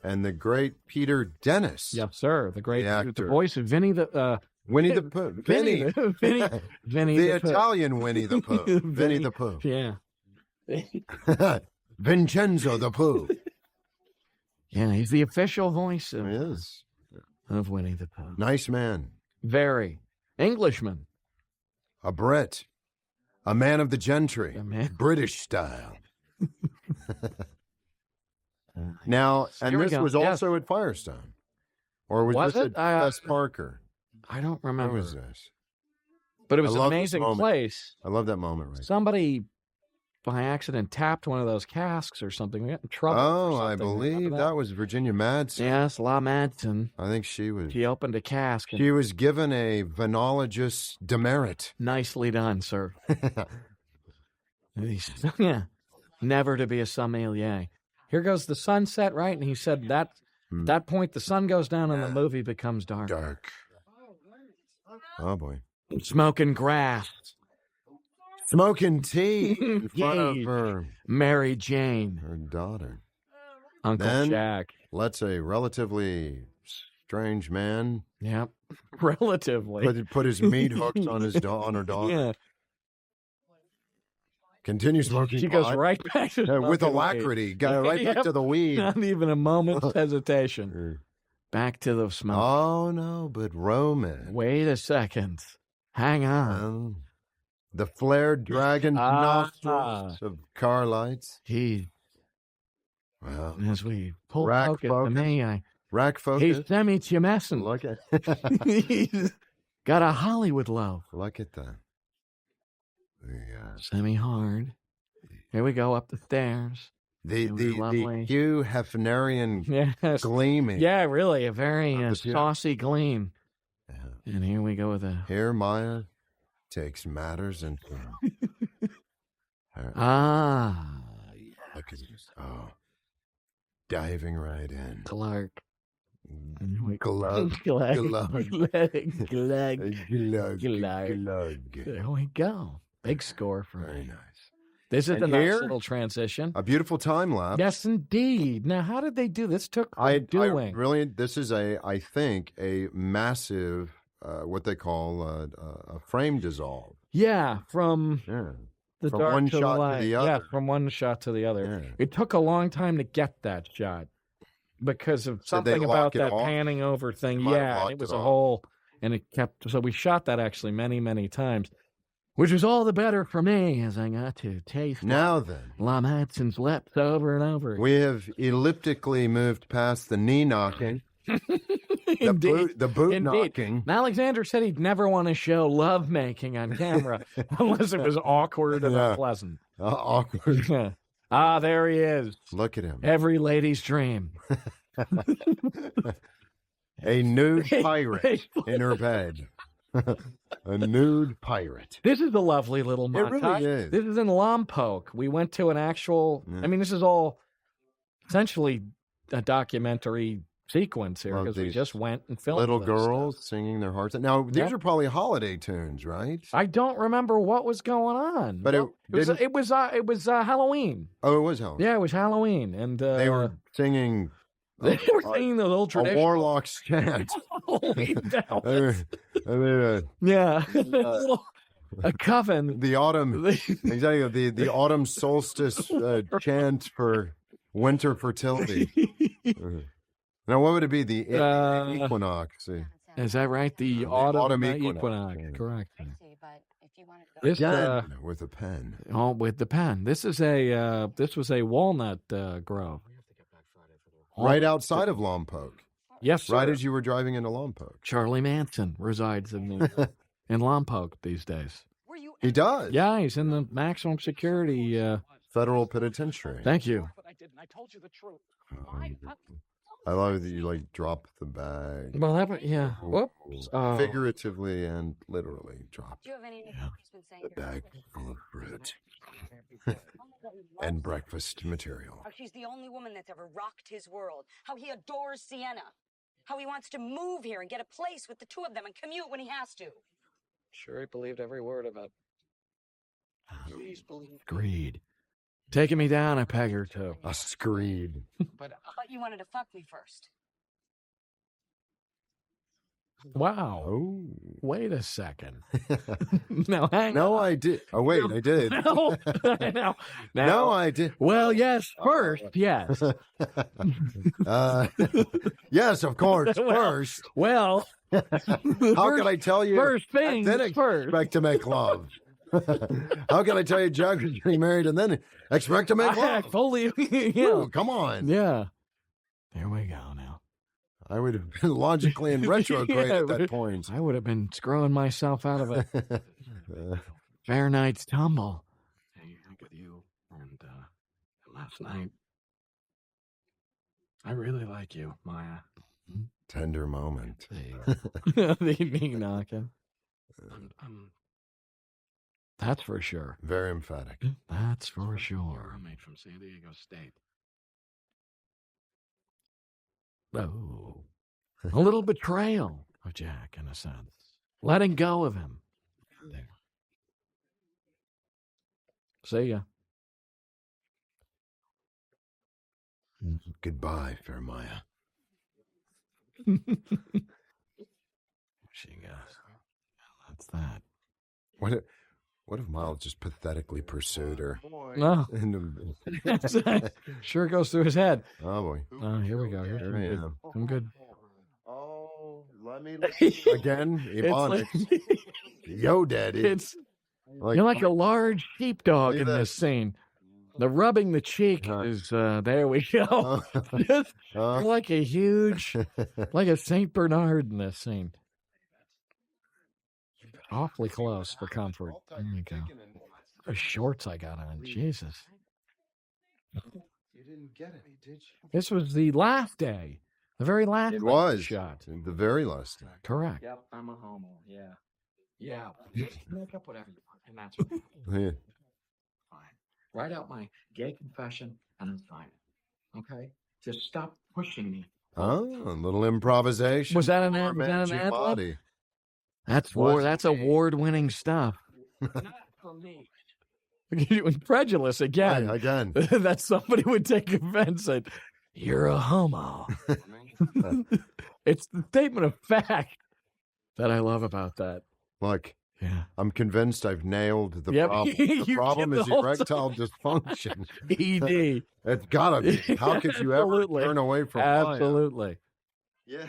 And the great Peter Dennis. Yes, sir. The great, The actor. voice of Winnie the Pooh. Vinny. Vinny The Pooh. Italian Winnie the Pooh. Vinny the Pooh. Yeah. Vincenzo the Pooh. Yeah, he's the official voice He is. of Winnie the Pooh. Nice man. Very. Englishman. A Brit. A man of the gentry. A man. British style. Now, and Here we this go. was Yes. also at Firestone. Or was Was this it? at West Parker? I don't Where remember. was this? But it was I an love this amazing moment. place. I love that moment right Somebody, by accident, tapped one of those casks or something. We got in trouble. Oh, or I something. believe Remember that was Virginia Madsen. Yes, La Madsen. I think she was. She opened a cask. And She was given a venologist demerit. nicely done, sir. Yeah. Never to be a sommelier. Here goes the sunset, right? And he said that at that point the sun goes down and the movie becomes dark. Dark. Oh boy. Smoking grass. Smoking tea in front of Yay. her Mary Jane. her daughter. Uncle Then Jack. Let's a relatively strange man Yep. Relatively. put his meat hooks on his on her daughter. Yeah. Continue smoking She goes pot. right back to With smoking alacrity. weed. Got right back Yep. to the weed. Not even a moment's hesitation. Back to the smoke. Oh no, but Roman. Wait a second. Hang on. The flared dragon Ah. nostrils of car lights. He, Well, as we pull Rack focus to focus. me, rack focus. he's semi-tumescent. Look at He's got a Hollywood love. look at that. Semi-hard. Here we go up the stairs. The It was lovely. Hugh Hefnerian Yes. gleaming. Yeah, really, a very Up the- saucy gleam. And here we go with a... Here Maya takes matters into Ah. look at this. Oh. Diving right in. Clark. Glug. Glug. Glug. Glug. Glug. Glug. Glug. Glug. There we go. Big score for Very me. nice. This is And a nice here, little transition. a beautiful time lapse. Yes, indeed. Now, how did they do this? Took doing. Brilliant. This is I think, a massive, what they call a frame dissolve. Yeah, from Yeah. the From dark one to the shot to light. the Yeah, other. from one shot to the other. Yeah. It took a long time to get that shot because of Did they something lock about it that off? panning over thing. They might have Yeah, locked it was it a off. whole, and it kept. So we shot that actually many, many times, which was all the better for me as I got to taste Now then, La Madsen's lips over and over. we have elliptically moved past the knee knocking, Indeed. the boot Indeed. knocking. And Alexander said he'd never want to show love making on camera unless it was awkward and Yeah. unpleasant. Awkward. Ah, there he is. Look at him. Every lady's dream. A nude pirate in her bed. A nude pirate. This is a lovely little It montage. really is. This is in Lompoc. We went to an actual, Yeah. I mean, this is all essentially a documentary sequence here Well, because we these just went and filmed Little this girls stuff. singing their hearts out. Now, these Yep. are probably holiday tunes, right? I don't remember what was going on. But No, it didn't- it was Halloween. Oh, it was Helen. Yeah, it was Halloween, and They were singing they were singing those old a traditional. warlock's chant. Holy cow. They were- Yeah, little a coven. The autumn, exactly. The autumn solstice chant for winter fertility. Now, what would it be? The equinox. Is that right? The autumn equinox. Correct. This with a pen. Oh, with the pen. This was a walnut grove. Right outside of Lompoc. Yes, sir. Right as you were driving into Lompoc. Charlie Manson resides in Lompoc these days. He does? Yeah, he's in the maximum security federal penitentiary. Thank you. I told you the truth. I love that you drop the bag. Well, yeah. Whoops. Figuratively and literally drop the bag full of fruit and breakfast material. How she's the only woman that's ever rocked his world. How he adores Sienna. How he wants to move here and get a place with the two of them and commute when he has to. Sure, he believed every word of it. Please believe. Greed. Taking me down a peg or two. A screed. But you wanted to fuck me first. Wow. Oh. Wait a second. No, hang no, on. I did. Oh, wait, I did. No, I did. Well, yes, first, yes. Yes, of course, first. Well. How can I tell you? First things I didn't first. Expect to make love. How can I tell you Jack is getting married and then expect to make love? Fully, yeah. Ooh, come on. Yeah. There we go now. I would have been logically in retrograde at that point. I would have been screwing myself out of it. Fair night's tumble. Hey, with you and last night. I really like you, Maya. Tender moment. The knee knocking. That's for sure. Very emphatic. That's for sure. Roommate from San Diego State. Oh, a little betrayal of Jack in a sense. Letting go of him. There. See ya. Goodbye, fair Maya. She goes. That's that. What if Miles just pathetically pursued her? No. Sure goes through his head. Oh, boy. Oh, here we go. I'm good. Oh, let me Again, Ebonics. Yo, daddy. You're like a large sheepdog in this scene. The rubbing the cheek is, there we go. You're like a huge, like a St. Bernard in this scene. Awfully close for comfort. There you go. The shorts I got on. Jesus. You didn't get it, did you? This was the last day. The very last It was. shot. The very last day. Correct. Yep, I'm a homo. Yeah. Yeah. Make up whatever you want, and that's fine. Yeah. Fine. Write out my gay confession, and I'm fine. Okay? Just stop pushing me. Oh, a little improvisation. Was that an ad-lib? That's award-winning stuff. Not for me. You're incredulous again. Right, again. That somebody would take offense at. You're a homo. It's the statement of fact that I love about that. Look, yeah, I'm convinced I've nailed the problem. You The problem get is the whole erectile dysfunction. ED. It's gotta be. How could you ever Absolutely. turn away from Absolutely. Yeah.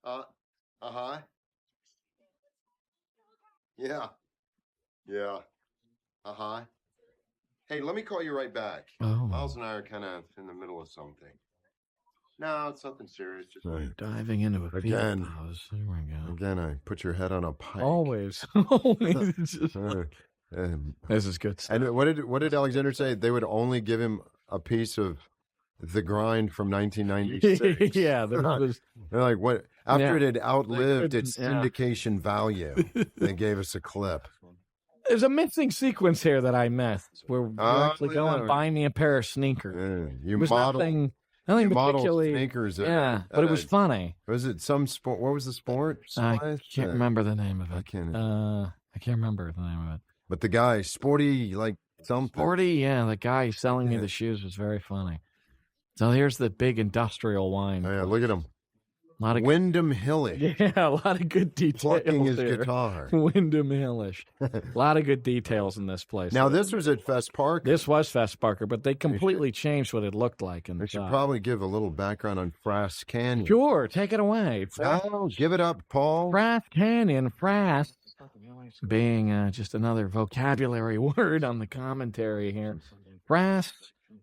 Uh-huh. Yeah. Yeah. Uh-huh. Hey, let me call you right back. Oh. Miles and I are kind of in the middle of something. No, it's nothing serious. Just Right. Diving into a Again. field house. There we go. Again, I put your head on a pike. Always. Always. Just- And this is good stuff. what did Alexander say? They would only give him a piece of the grind from 1996. Yeah, They're like, what? After it had outlived its syndication value, they gave us a clip. There's a missing sequence here that I missed where you actually go and buy me a pair of sneakers. You it was model, nothing you model particularly. sneakers. But it was funny. Was it some sport? What was the sport? I can't remember the name of it. I can't remember the name of it. But the guy, sporty, like something. Sporty, yeah. The guy selling me the shoes was very funny. So here's the big industrial wine. Oh, yeah, look at him. lot of Wyndham Hillish. Yeah, a lot of good details. Plucking his there. guitar. Wyndham Hillish. A lot of good details in this place. Now, this was at Fest Park. This was Fest Parker, but they completely changed what it looked like. We should probably give a little background on Frass Canyon. Sure, take it away. Oh, give it up, Paul. Frass Canyon, Frass being just another vocabulary word on the commentary here. Frass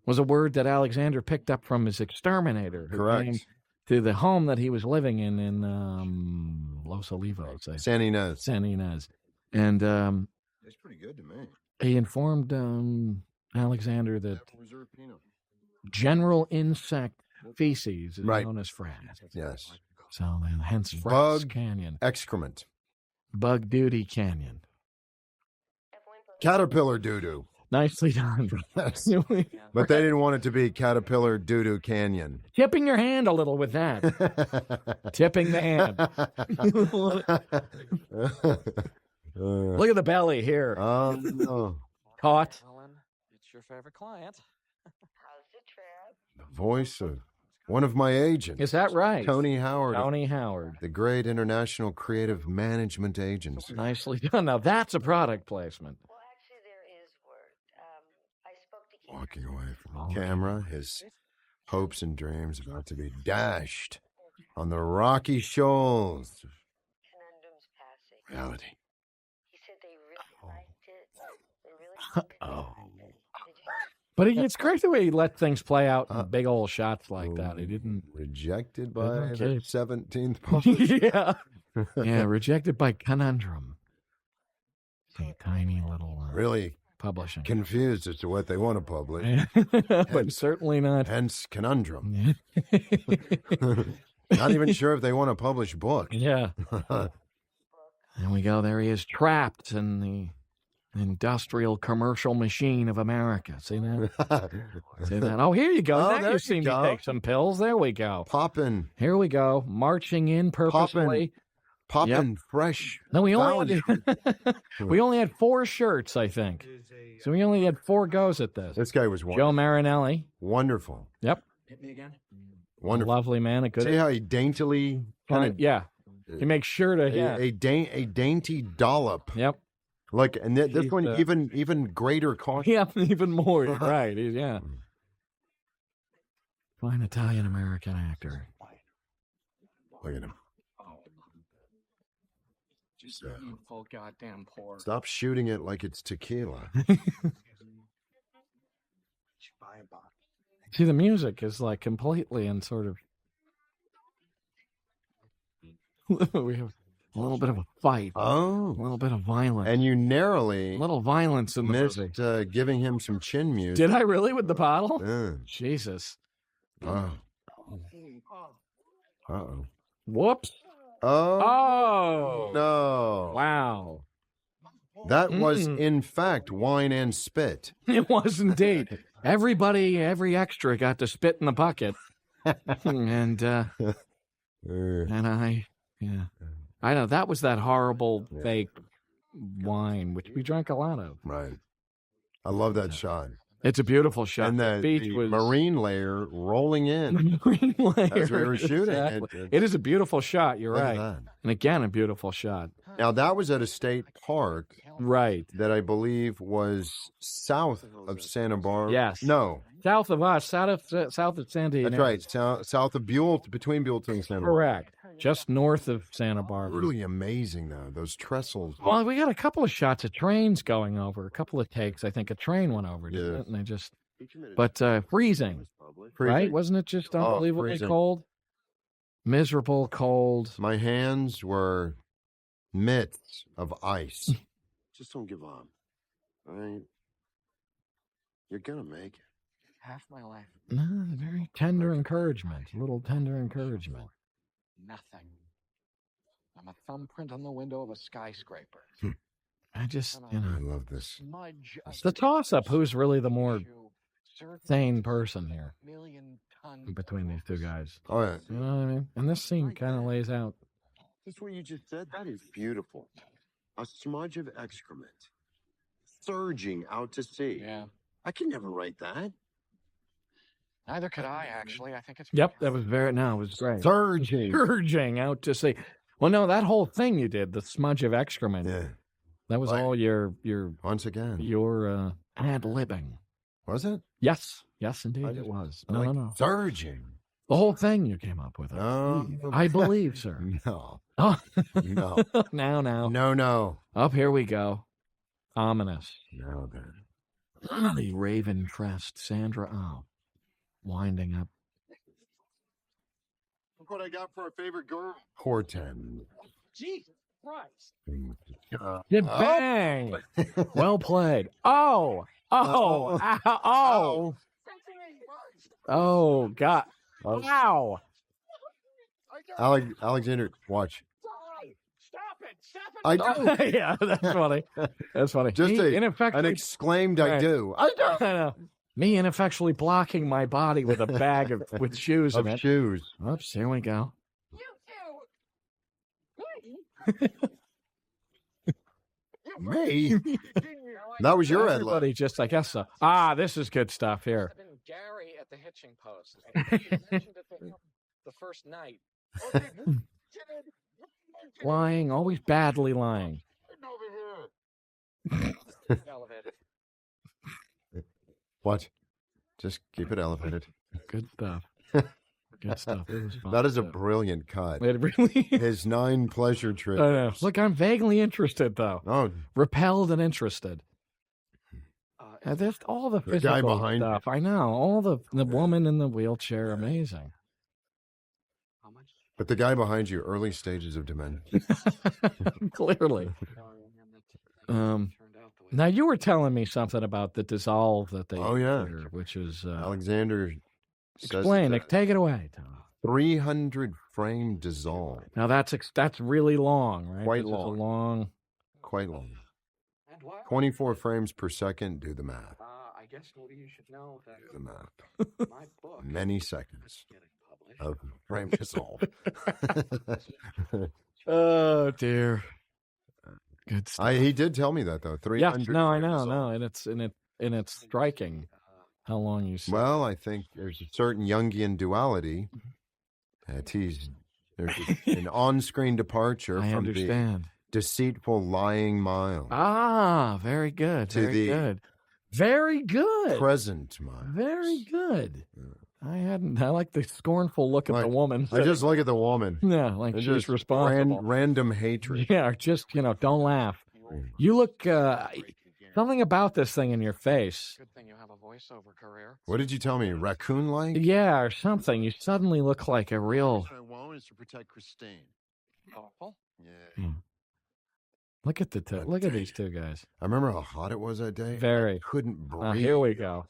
was a word that Alexander picked up from his exterminator. Correct. Came to the home that he was living in Los Olivos. San Ynez. San Ynez. And it's pretty good to me. He informed Alexander that general insect feces is known as frass. Yes. So then, hence Frass Bug Canyon. Excrement. Bug Duty Canyon. Caterpillar doo-doo. Nicely done. But they didn't want it to be Caterpillar Doo-Doo Canyon. Tipping your hand a little with that. Tipping the hand. Look at the belly here. No. Caught. It's your favorite client. The voice of one of my agents. Is that right? Tony Howard. Tony Howard. The great international creative management agency. Nicely done. Now that's a product placement. Walking away from the camera, his hopes and dreams about to be dashed on the rocky shoals of reality. Oh. But it's great the way he let things play out in big old shots like that. He didn't... Rejected by the 17th publisher. Yeah, rejected by Conundrum. A tiny little... really publishing. Confused as to what they want to publish. But certainly not. Hence Conundrum. Not even sure if they want to publish books. Yeah. And we go, there he is, trapped in the industrial commercial machine of America. See that? See that? Oh, here you go. Oh, Now you see me take some pills. There we go. Popping. Here we go. Marching in purposefully. Popping fresh. No, we only had 4 shirts, I think. So we only had 4 goes at this. This guy was wonderful. Joe Marinelli. Wonderful. Yep. Hit me again. Wonderful. A lovely man. A good. See how he daintily yeah. He makes sure to a dainty dollop. Yep. Like, and this one even greater caution. Yeah, even more. Right. Yeah. Fine Italian American actor. Look at him. Just full goddamn pour. Stop shooting it like it's tequila. See, the music is like completely in sort of. We have a little bit of a fight. Oh. A little bit of violence. And you narrowly. A little violence in the missed giving him some chin music. Did I really with the bottle? Yeah. Jesus. Oh. Uh-oh. Whoops. Oh. No. Wow. That was, in fact, wine and spit. It was indeed. Every extra got to spit in the bucket. And I know that was that horrible fake wine, which we drank a lot of. Right. I love that shot. It's a beautiful shot. And the marine layer rolling in. The marine layer. As we were shooting. Exactly. It is a beautiful shot. You're right. That. And again, a beautiful shot. Now, that was at a state park. Right. That I believe was south of Santa Barbara. Yes. No. South of us, south of Santa Ynez. That's right. South of Buell, between Buellton and Santa Barbara. Correct. Just north of Santa Barbara. Really amazing, though. Those trestles. Well, we got a couple of shots of trains going over. A couple of takes. I think a train went over, didn't it? And they just... But freezing, right? Wasn't it just unbelievably cold? Miserable cold. My hands were mitts of ice. Just don't give up. All right? You're going to make it. Half my life. No, very tender encouragement. A little tender encouragement. Nothing. I'm a thumbprint on the window of a skyscraper. I just, I love this. It's the toss-up. Who's really the more sane person here between these two guys? Oh, yeah. You know what I mean? And this scene kind of lays out. That's what you just said. That is beautiful. A smudge of excrement surging out to sea. Yeah. I can never write that. Neither could I, actually. I think it's... Yep, that was it was great. Surging. Out to sea. Well, no, that whole thing you did, the smudge of excrement. Yeah. That was all your once again your ad-libbing. Was it? Yes, indeed, it was. No. Surging. The whole thing you came up with. I believe, sir. No. Oh. No. Now. No. Up here we go. Ominous. No, then. The raven crest, Sandra. Oh, winding up. Look what I got for our favorite girl. Horton. Jesus Christ. Bang. Well played. Oh, God. Ow. Alexander, watch. Stop it. I do. Yeah, that's funny. Just Me, an exclaimed I do. I do. I know. Me ineffectually blocking my body with a bag with shoes in it. Shoes. Oops, here we go. Me? That was your ad lib. Everybody just, I guess so. This is good stuff here. I've been Gary at the hitching post. And he mentioned it the first night. Lying, always badly lying. What? Just keep it elevated. Good stuff. Good stuff. That is a brilliant cut. It really is. His 9 pleasure trips. I know. Look, I'm vaguely interested, though. Oh. Repelled and interested. There's all the physical guy behind stuff. I know. All the woman in the wheelchair. Amazing. But the guy behind you, early stages of dementia. Clearly. Now, you were telling me something about the dissolve that they here, which is... Alexander explain it. Take it away, Tom. 300 frame dissolve. Now, that's really long, right? Quite long. Quite long. 24 frames per second. Do the math. I guess maybe you should know that... Do the math. My book... Many seconds of frame dissolve. Oh, dear. Good stuff. He did tell me that, though. 300. Yeah, no, I know, no, and it's striking how long you see. Well, I think there's a certain Jungian duality. There's an on-screen departure from the deceitful lying Miles. Very good. Very good. Present Miles. Very good. I like the scornful look at the woman. I just look at the woman. Yeah, like she's just responsible. Random hatred. Yeah, just, don't laugh. You look, something about this thing in your face. Good thing you have a voiceover career. What did you tell me? Raccoon-like? Yeah, or something. You suddenly look like a real... I won't is to protect Christine. Awful? Yeah. Look at look at these two guys. I remember how hot it was that day. Very. I couldn't breathe. Here we go.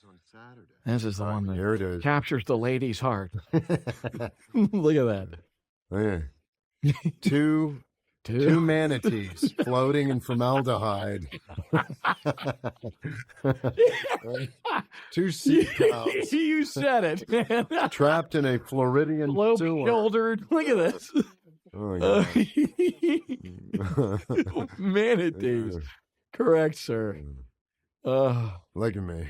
This is the one that here it is. Captures the lady's heart. Look at that. Yeah. Two manatees floating in formaldehyde. 2 sea cows. You said it, man. Trapped in a Floridian sewer. Shouldered. Look at this. Oh, manatees. Correct, sir. Look at me.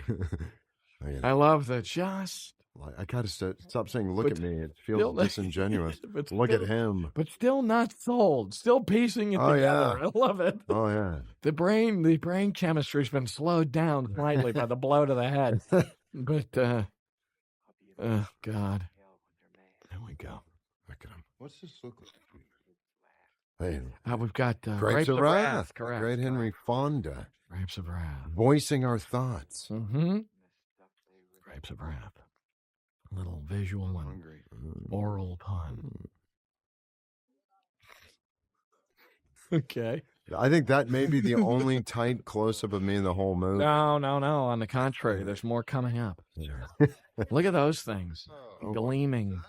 I love that. Just. I gotta stop saying "look at me." It feels disingenuous. Look at him. But still not sold. Still piecing it together. Yeah. I love it. Oh yeah. The brain chemistry's been slowed down slightly by the blow to the head. But oh God. There we go. Look at him. What's this look like? Hey, we've got Grapes of Wrath. Correct. Great Henry Fonda. Grapes of Wrath. Voicing our thoughts. Mm-hmm. Grapes of Wrath. A little visual and oral pun. Okay. I think that may be the only tight close-up of me in the whole movie. No. On the contrary, there's more coming up. Look at those things. Gleaming.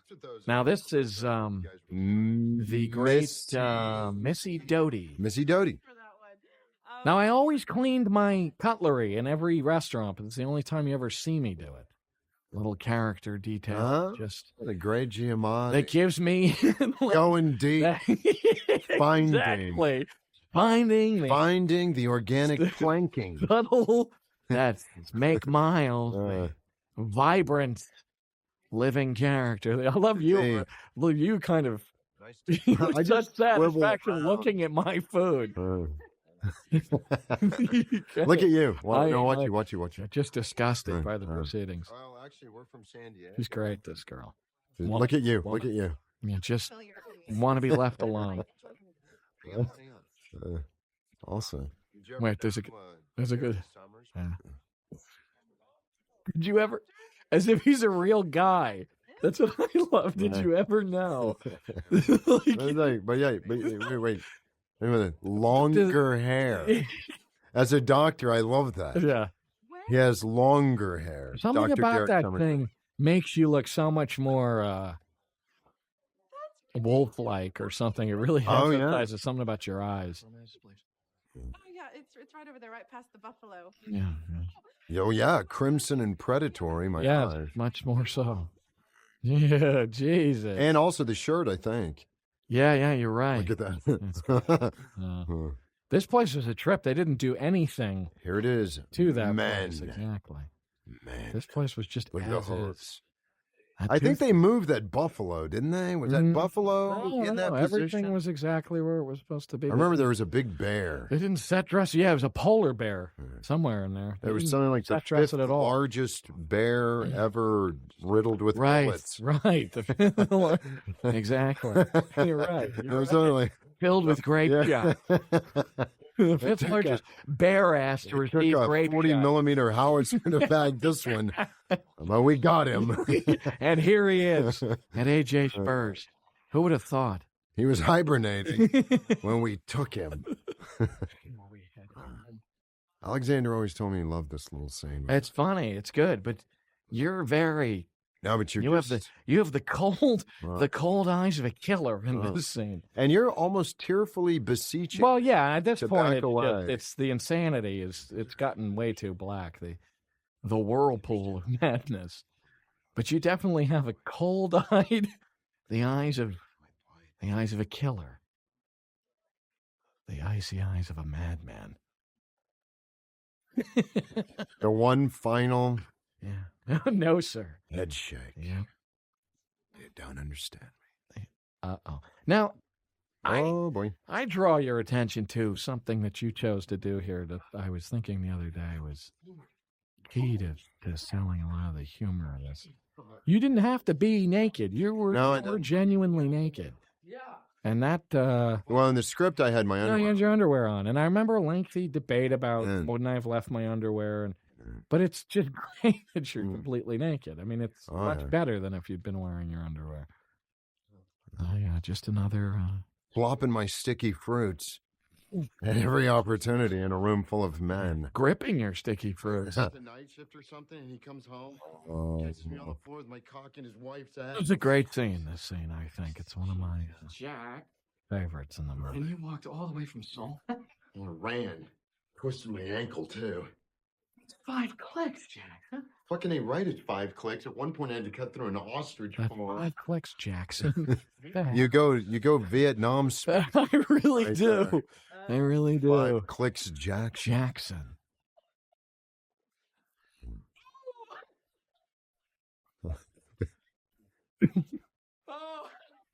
Now, this is the great Missy Doty. Missy Doty. Now, I always cleaned my cutlery in every restaurant, but it's the only time you ever see me do it. Little character detail. Just the great Giamatti. That gives me... Going deep. Exactly. Finding the organic planking. Subtle. That's make Miles vibrant living character. I love you. Hey. Look, you kind of. I Such just satisfaction swivel looking at my food. Look at you. Watch you. Just disgusted by the proceedings. Well, actually, we're from San Diego. She's great, this girl. Look at you. Look at you. Yeah, just want to be left alone. Also. Wait, there's a good. Yeah. Did you ever, as if he's a real guy? That's what I love. Did you ever know? Wait a minute. Longer hair. As a doctor, I love that. Yeah. He has longer hair. Something Dr. about Derek that Summerton. thing makes you look so much more wolf-like or something. It really emphasizes something about your eyes. Oh yeah, it's right over there, right past the buffalo. Yeah. Oh, yeah. Crimson and predatory. My God. Much more so. Yeah, Jesus. And also the shirt, I think. Yeah, you're right. Look at that. This place was a trip. They didn't do anything. Here it is. To that Men. place. Exactly. Man. This place was just Look at as the is. hooves. I think they moved that buffalo, didn't they? Was that buffalo in that position? Everything was exactly where it was supposed to be. I remember there was a big bear. They didn't set dress. Yeah, it was a polar bear somewhere in there. There was something like the fifth largest bear ever riddled with bullets. Right. Exactly. You're right. It was something like filled with grape shot. The fifth largest bear ass to receive grape 40 shot. millimeter howitzer to bag this one. Well, we got him. And here he is at AJ Spurs. Who would have thought? He was hibernating when we took him. Alexander always told me he loved this little scene. It's funny. It's good, but you're very. No, but you have the cold eyes of a killer in this scene, and you're almost tearfully beseeching. Well, yeah, at this point, it's the insanity it's gotten way too black. The whirlpool of madness, but you definitely have a cold-eyed, the eyes of a killer, the icy eyes of a madman. The one final. Yeah. No, sir. Head shake. Yeah. You don't understand me. Uh-oh. Now, boy. I draw your attention to something that you chose to do here that I was thinking the other day was key to selling a lot of the humor of this. You didn't have to be naked. You were genuinely naked. Yeah. And that... well, in the script, I had my underwear. No, you had your underwear on. And I remember a lengthy debate about wouldn't I have left my underwear. But it's just great that you're completely naked. I mean, it's much better than if you'd been wearing your underwear. Oh, yeah, just another... Flopping my sticky fruits at every opportunity in a room full of men. Gripping your sticky fruits. The night shift or something, and he comes home, catches me on the floor with my cock in his wife's ass. It was a great scene, this scene, I think. It's one of my Jack, favorites in the movie. And you walked all the way from Seoul? I ran. Twisted my ankle, too. It's 5 clicks, Jack. Huh? Fucking ain't right, it's 5 clicks. At one point, I had to cut through an ostrich paw. 5 clicks, Jackson. You go Vietnam speed. I really right do. there. I really do. 5 clicks, Jackson.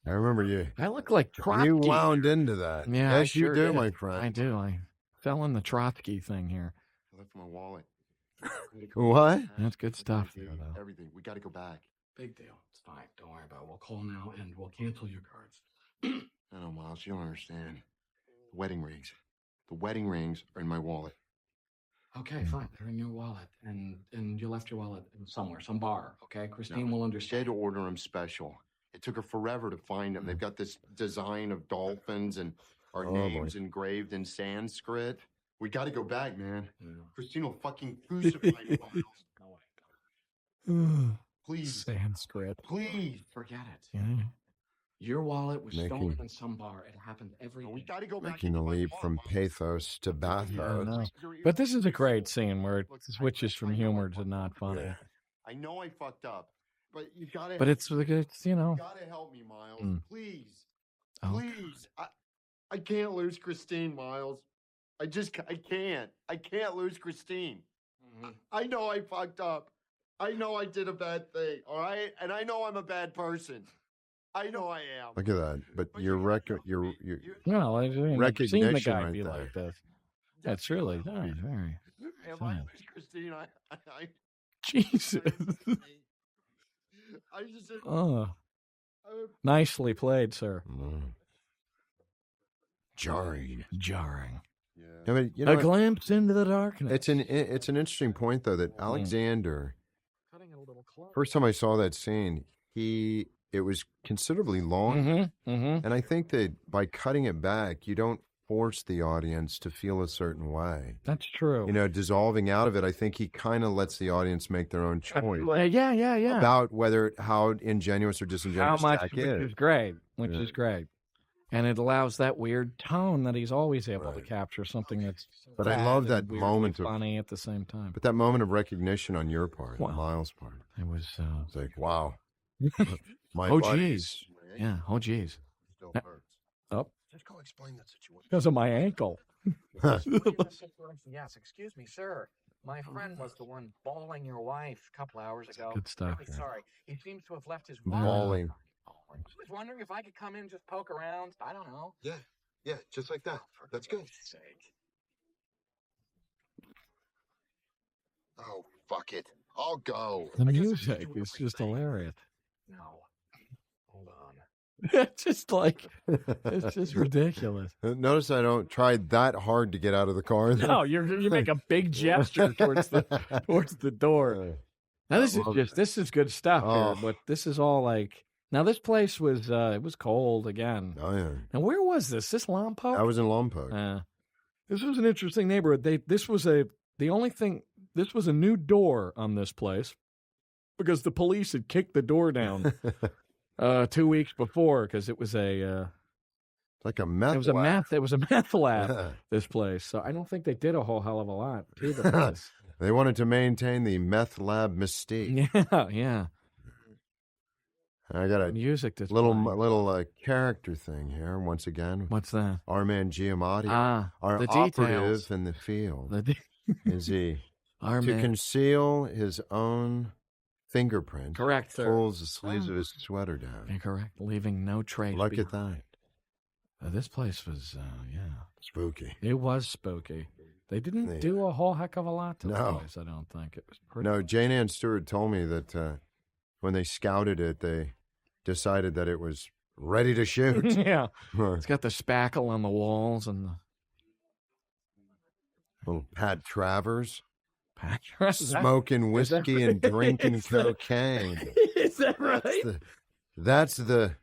I remember you. I look like Trotsky. You wound into that. Yeah, yes, you sure do, did. my friend. I do. I fell in the Trotsky thing here. I left my wallet. What? That's good stuff there, though. Everything. We got to go back. Big deal. It's fine. Don't worry about it. We'll call now and we'll cancel your cards. I know, Miles. You don't understand. The wedding rings. The wedding rings are in my wallet. Okay, fine. They're in your wallet. And you left your wallet in somewhere, some bar, okay? Christine will understand. She had to order them special. It took her forever to find them. They've got this design of dolphins and our names engraved in Sanskrit. We got to go back, man. Yeah. Christine will fucking crucify me, Miles. Please. Sanskrit. Please. Forget it. Yeah. Your wallet was stolen in some bar. It happened every day. We got to go back. Making a leap from pathos to bathos. But this is a great scene where it switches from humor to not funny. Yeah. I know I fucked up, but you got to. But it's you know. You got to help me, Miles. Please. Please. I can't lose Christine, Miles. I can't. I can't lose Christine. I know I fucked up, I know I did a bad thing, all right? And I know I'm a bad person. I know I am. Look at that. But your Well, I've seen the recognition guy right be there. like this. That's really nice. Very. If fine. I was Christine, I Jesus. I just said, Oh, nicely played, sir. Jarring. Yeah, but, a glimpse into the darkness. It's an interesting point though that Alexander. First time I saw that scene, it was considerably long, and I think that by cutting it back, you don't force the audience to feel a certain way. That's true. Dissolving out of it, I think he kind of lets the audience make their own choice. Yeah. About how ingenuous or disingenuous How much, Jack which is. is great, is great. And it allows that weird tone that he's always able to capture, something that's. But I love that weirdly moment of funny at the same time. But that moment of recognition on your part, on Miles' part, it was. It's like, wow. My oh buddies. geez, yeah. Oh geez. still hurts. Up Just go explain that situation. because of my ankle. Yes, excuse me, sir. My friend was the one bawling your wife a couple hours ago. Good stuff. Really sorry. He seems to have left his wallet. Bawling. I was wondering if I could come in and just poke around. I don't know. Yeah, just like that. That's good. Sake. Oh, fuck it. I'll go. The music is just hilarious. No. Hold on. It's just like it's just ridiculous. Notice I don't try that hard to get out of the car. No, you make a big gesture towards the door. Now this is good stuff here, but this is all like now this place was it was cold again. Oh yeah. Now where was this? This Lompoc? I was in Lompoc. This was an interesting neighborhood. This was a new door on this place because the police had kicked the door down 2 weeks before because it was like a meth. It was a meth lab. This place, so I don't think they did a whole hell of a lot to the place. They wanted to maintain the meth lab mystique. Yeah. I got a music little character thing here once again. What's that? Our man Giamatti, our the operative details. in the field, is to conceal his own fingerprint. Correct, sir. Pulls the sleeves of his sweater down. Incorrect, leaving no trace. Look at that. This place was, spooky. It was spooky. They didn't do a whole heck of a lot to the No. place, I don't think. It was pretty. No, Jane Ann Stewart told me that when they scouted it, they decided that it was ready to shoot. Yeah. It's got the spackle on the walls and the little Pat Travers. Is Smoking whiskey and drinking cocaine. Is that right? That's the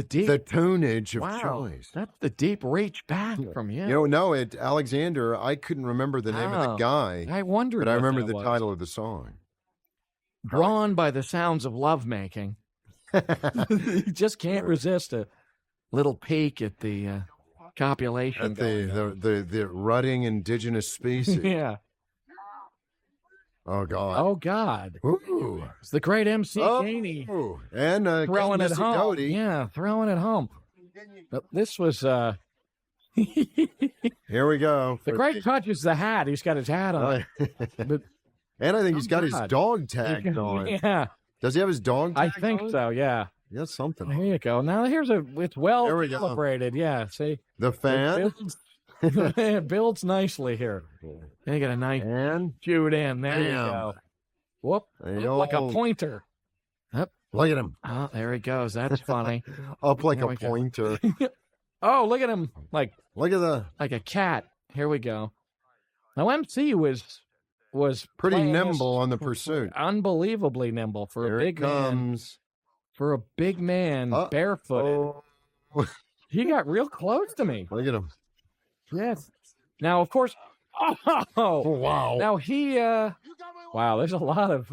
deep the tunage of wow. choice. That's the deep reach back from you. Alexander, I couldn't remember the name of the guy. I wondered, but I remember the was. title of the song. Drawn by the sounds of lovemaking. You just can't resist a little peek at the copulation. At the rutting indigenous species. Yeah. Oh God! Oh God! Ooh. It's the great MC Gainey and throwing it home. Cody. Yeah, throwing it home. But this was. Here we go. The great touch is the hat. He's got his hat on. But, and I think he's got his dog tag on. Yeah. Does he have his dog tag I think on? so. Yeah. That's something. There you go. Now it's well calibrated. Yeah. See the fan. It builds nicely here. And you got a nice shoot in. There you go. Whoop. Like a pointer. Yep. Look at him. Oh, there he goes. That's funny. Up like a pointer. Oh, look at him. Like a cat. Here we go. Now MC was pretty nimble on the pursuit. Unbelievably nimble for a big man. For a big man, barefooted. Oh. He got real close to me. Look at him. Yes. Now, of course. Oh, wow. Now wow. There's a lot of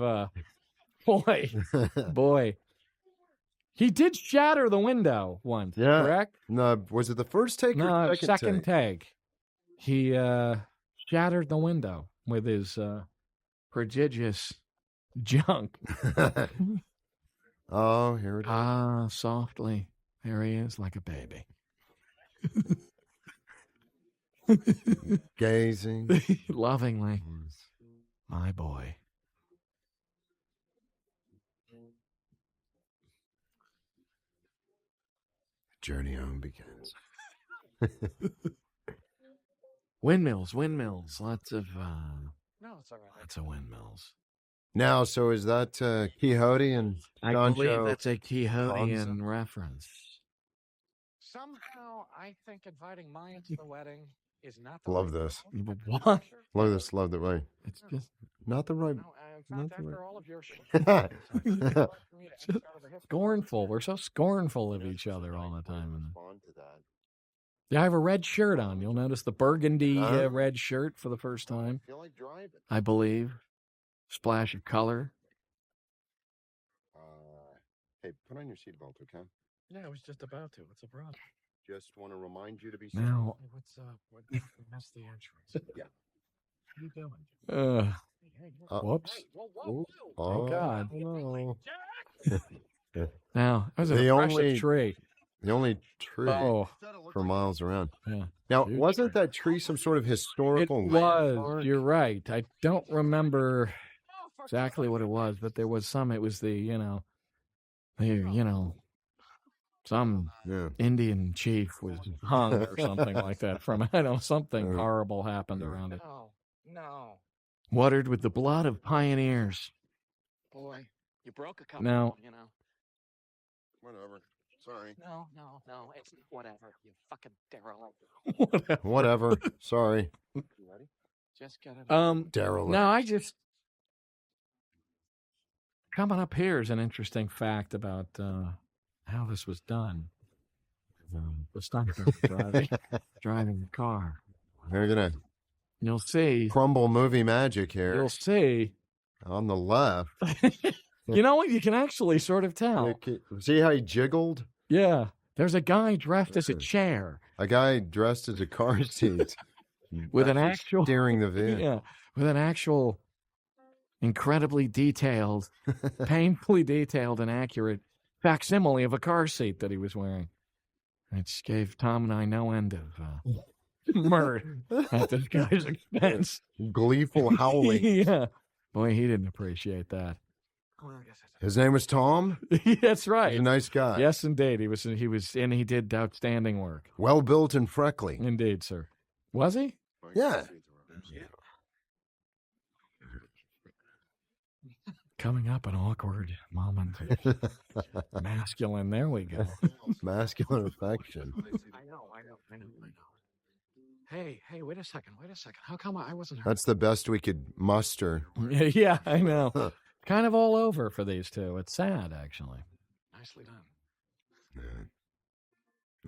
boy. He did shatter the window once. Yeah. Correct. No, was it the first take or second take? He shattered the window with his prodigious junk. Oh, here it is. Softly. There he is, like a baby. Gazing lovingly, my boy. journey home begins. Windmills, lots of No, it's all right. lots of windmills. Now, so is that Quixote and I believe that's a Quixotean reference. Somehow, I think inviting Maya to the wedding is not the Love right this. What? Love this. Love the right. It's just Not the right. No, in fact, after all of your scornful. We're so scornful of each other all the time. Respond to that. Yeah, I have a red shirt on. You'll notice the burgundy red shirt for the first time. I feel like driving. I believe. Splash of color. Hey, put on your seatbelt, okay? Yeah, I was just about to. What's the problem? Just want to remind you to be Now, What's that's the entrance. Yeah. What are you doing? whoops. Hey, whoa. Oh, God. No. Now, it was an The impressive only- tree. The only tree Oh, for miles around. yeah. Now, Huge wasn't tree. that tree some sort of It historical was. landmark? You're right. I don't remember exactly what it was, but there was some. It was some Yeah. Indian chief was hung or something like that from, something horrible happened around it. No. Watered with the blood of pioneers. Boy, you broke a couple, Now- Whatever. Sorry. No, it's whatever. You fucking derelict. Whatever. Sorry. You ready? Just get it. Derelict. Now I just coming up here is an interesting fact about how this was done. The stunt driving the car. We're going to You'll see. crumble movie magic here. You'll see. On the left. You know what? You can actually sort of tell. See how he jiggled? Yeah. There's a guy dressed as a chair. A guy dressed as a car seat. With an actual steering the vehicle. Yeah. With an actual incredibly detailed, painfully detailed and accurate facsimile of a car seat that he was wearing. Which gave Tom and I no end of mirth at this guy's expense. Gleeful howling. Yeah. Boy, he didn't appreciate that. His name was Tom? That's right. He's a nice guy. Yes, indeed. He was, and he did outstanding work. Well built and freckly. Indeed, sir. Was he? Yeah. Coming up, an awkward moment. Masculine. There we go. Masculine affection. I know. Hey, wait a second. How come I wasn't hurt? That's the best we could muster. Yeah, I know. Kind of all over for these two. It's sad, actually. Nicely done. Yeah.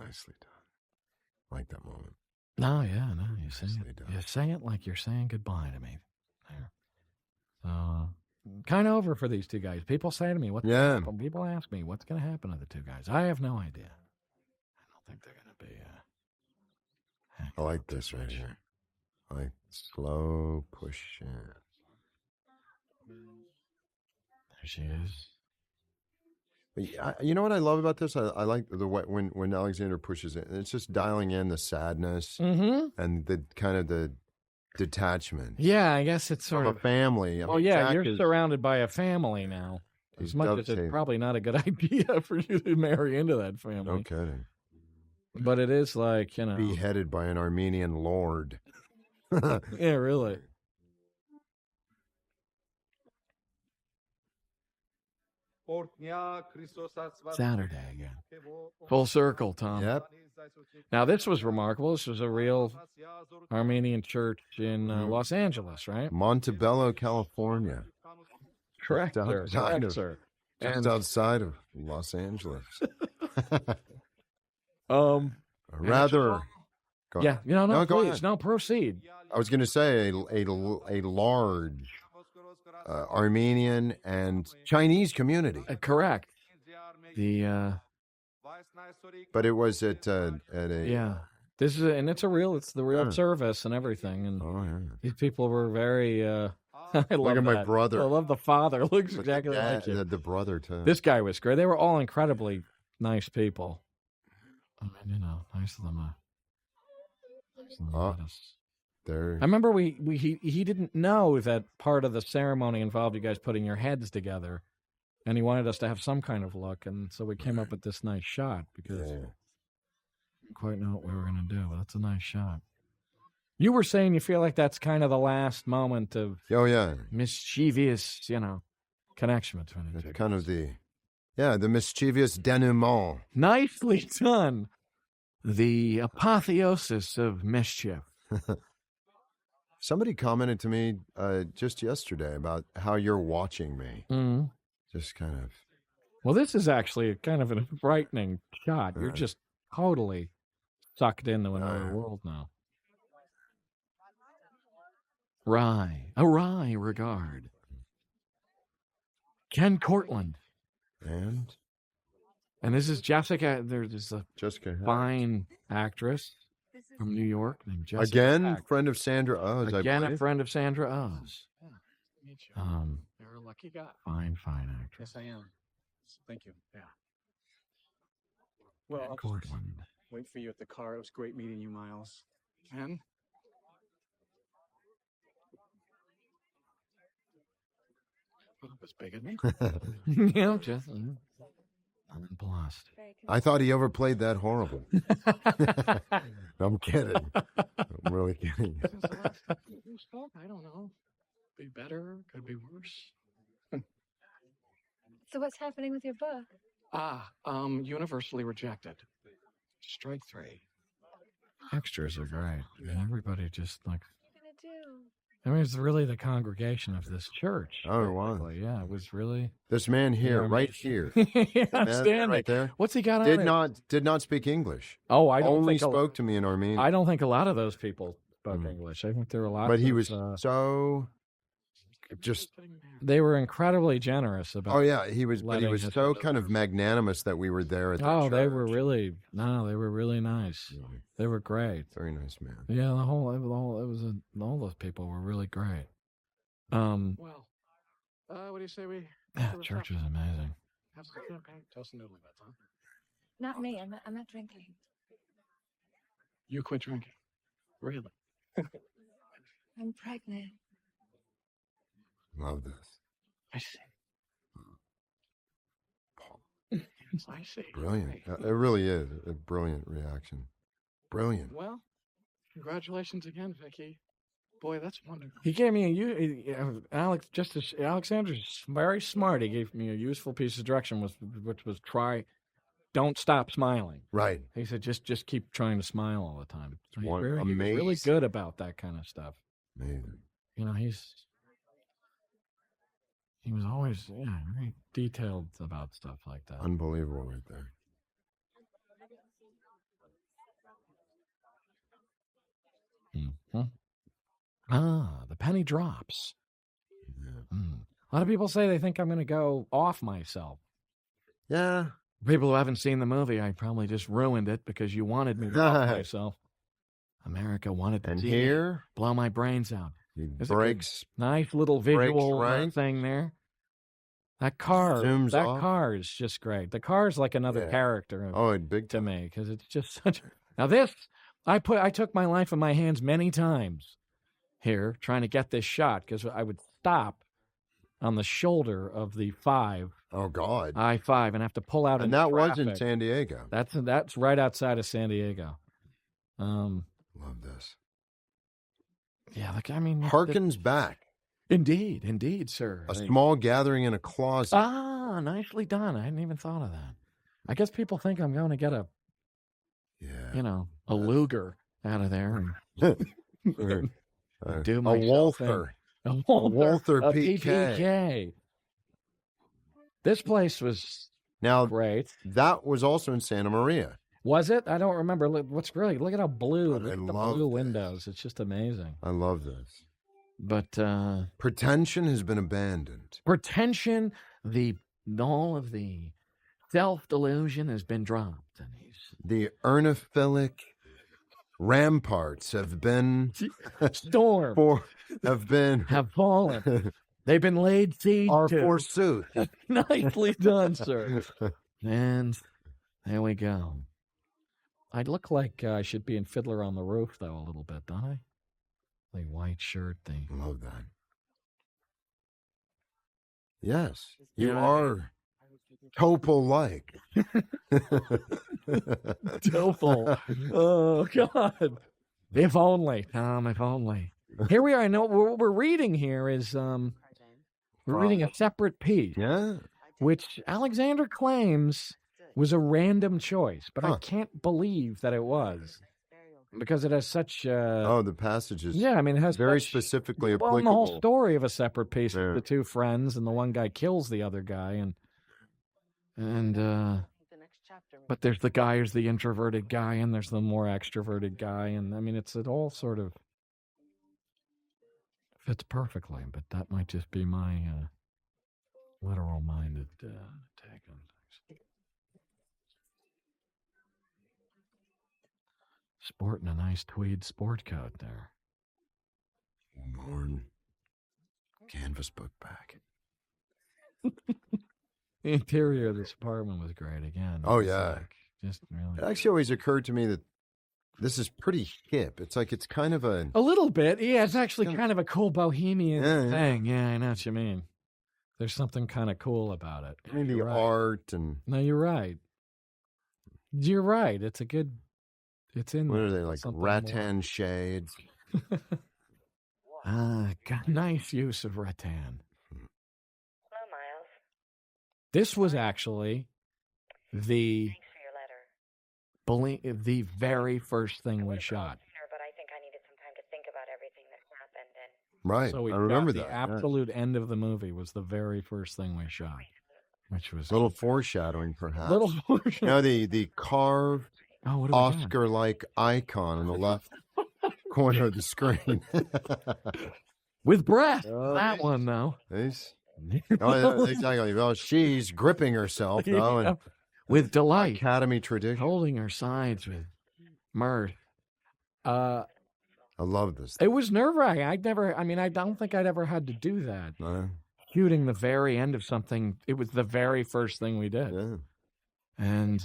Nicely done. Like that moment. No, yeah, no. You say Nicely it. done. You say it like you're saying goodbye to me. There. Kind of over for these two guys. People say to me, people ask me, what's going to happen to the two guys? I have no idea. I don't think they're going to be. I like this right here. I like slow push in. There she is. You know what I love about this? I like the way when Alexander pushes in. It's just dialing in the sadness and the kind of the detachment. Yeah, I guess it's sort of a family. Jack you're surrounded by a family now. As much as it's probably not a good idea for you to marry into that family. No kidding. But it is like, beheaded by an Armenian lord. Yeah, really. Saturday again. Full circle, Tom. Yep. Now, this was remarkable. This was a real Armenian church in Los Angeles, right? Montebello, California. Correct, Just outside of Los Angeles. Rather. Yeah, please. No, proceed. I was going to say a large Armenian and Chinese community. Correct. But it was at a This is it's the real service and everything. And these people were very. I love Look at my that. brother. I love the father. Looks exactly like you. The brother too. This guy was great. They were all incredibly nice people. I mean, nice of them. There. I remember he didn't know that part of the ceremony involved you guys putting your heads together, and he wanted us to have some kind of look, and so we came up with this nice shot because Didn't quite know what we were going to do, but that's a nice shot. You were saying you feel like that's kind of the last moment of mischievous, connection between the two. Kind of the mischievous denouement. Nicely done. The apotheosis of mischief. Somebody commented to me just yesterday about how you're watching me. Mm-hmm. Just kind of. Well, this is actually kind of a frightening shot. You're just totally sucked into another world now. A wry regard. Ken Cortlandt. And this is Jessica. There's a fine actress from New York named Jessica. Again, friend of Sandra O's. Again, a friend of Sandra O's. You're a lucky guy. Fine actress. Yes, I am. Thank you. Yeah. Well, I'll Cortlandt. wait for you at the car. It was great meeting you, Miles. And well, it was bigger than Yeah, just unblessed. I thought he overplayed that horrible. I'm kidding. I'm really kidding. I don't know. Be better, could be worse. So what's happening with your book? Universally rejected. Strike 3. Extras are great. Everybody just like. What are you gonna do? I mean, it's really the congregation of this church. Oh, wow. Yeah, it was really. This man here, right here. Outstanding. Right there. What's he got on Did not speak English. Oh, I don't only think spoke to me in Armenian. I don't think a lot of those people spoke English. I think there were a lot. But he was so just. They were incredibly generous about. Oh yeah, he was. But he was letting us so into kind of magnanimous that we were there at the Oh, church. they were really nice. They were great. Very nice man. Yeah, all those people were really great. Well, what do you say we? Yeah, church is amazing. Have some champagne. Toast and newlyweds, huh? Not me. I'm not drinking. You quit drinking. Really? I'm pregnant. Love this. I see. I see. Brilliant. It really is a brilliant reaction. Brilliant. Well, congratulations again, Vicky. Boy, that's wonderful. He gave me Alexander's very smart. He gave me a useful piece of direction, which was don't stop smiling. Right. He said just keep trying to smile all the time. He's amazing. really good about that kind of stuff. Amazing. He was always very detailed about stuff like that. Unbelievable right there. The penny drops. Yeah. A lot of people say they think I'm going to go off myself. Yeah. People who haven't seen the movie, I probably just ruined it because you wanted me to off myself. America wanted to see me blow my brains out. Breaks. Nice little visual thing there. That car is just great. The car is like another character. Big to me because it's just such. Now this, I took my life in my hands many times here trying to get this shot because I would stop on the shoulder of the 5. Oh God, I-5 and have to pull out. And that was in San Diego. That's right outside of San Diego. Love this. Yeah, I mean, harkens back. Indeed, sir. A small gathering in a closet. Ah, nicely done. I hadn't even thought of that. I guess people think I'm going to get a Luger out of there. And do my Walther. A Walther PPK. This place was great. That was also in Santa Maria. Was it? I don't remember. Look at how blue. Look at the blue windows. It's just amazing. I love this. But pretension has been abandoned. Pretension, all of the self-delusion has been dropped. And the ernophilic ramparts have been stormed. have fallen. They've been laid siege to. To. Forsooth. Nicely done, sir. And there we go. I look like I should be in Fiddler on the Roof, though, a little bit, don't I? The white shirt thing. Love that. Yes, you are. Topol-like. Topol. Oh, God. If only, Tom, if only. Here we are. I know what we're reading here is we're reading a separate piece. Yeah. Which Alexander claims was a random choice, but I can't believe that it was. Because it has such... the passages. Yeah, I mean, it has very such, specifically applicable. Well, the whole story of a separate piece with the two friends, and the one guy kills the other guy, but there's the guy who's the introverted guy, and there's the more extroverted guy, and I mean, it all sort of fits perfectly, but that might just be my literal-minded take on things. Sporting a nice tweed sport coat there. Worn canvas book back. The interior of this apartment was great again. Oh, yeah. Just really. It actually always occurred to me that this is pretty hip. It's like it's kind of a little bit. Yeah, it's actually kind of a cool bohemian thing. Yeah. Yeah, I know what you mean. There's something kind of cool about it. maybe art and... No, you're right. You're right. It's a good... It's in... What are they, like rattan shades? Nice use of rattan. Hello, Miles. This was actually the... Thanks for your letter. The very first thing we shot. But I think I needed some time to think about everything that happened. And Right. So we I remember the that. absolute end of the movie was the very first thing we shot, which was A little foreshadowing, perhaps. Little foreshadowing. The carved what do we got? Oscar-like icon on the left corner of the screen. With breath. That one, though. Exactly. Well, she's gripping herself, though. And with delight. Academy tradition. Holding her sides with mirth. I love this. It was nerve-wracking. I don't think I'd ever had to do that. Shooting the very end of something. It was the very first thing we did. Yeah. And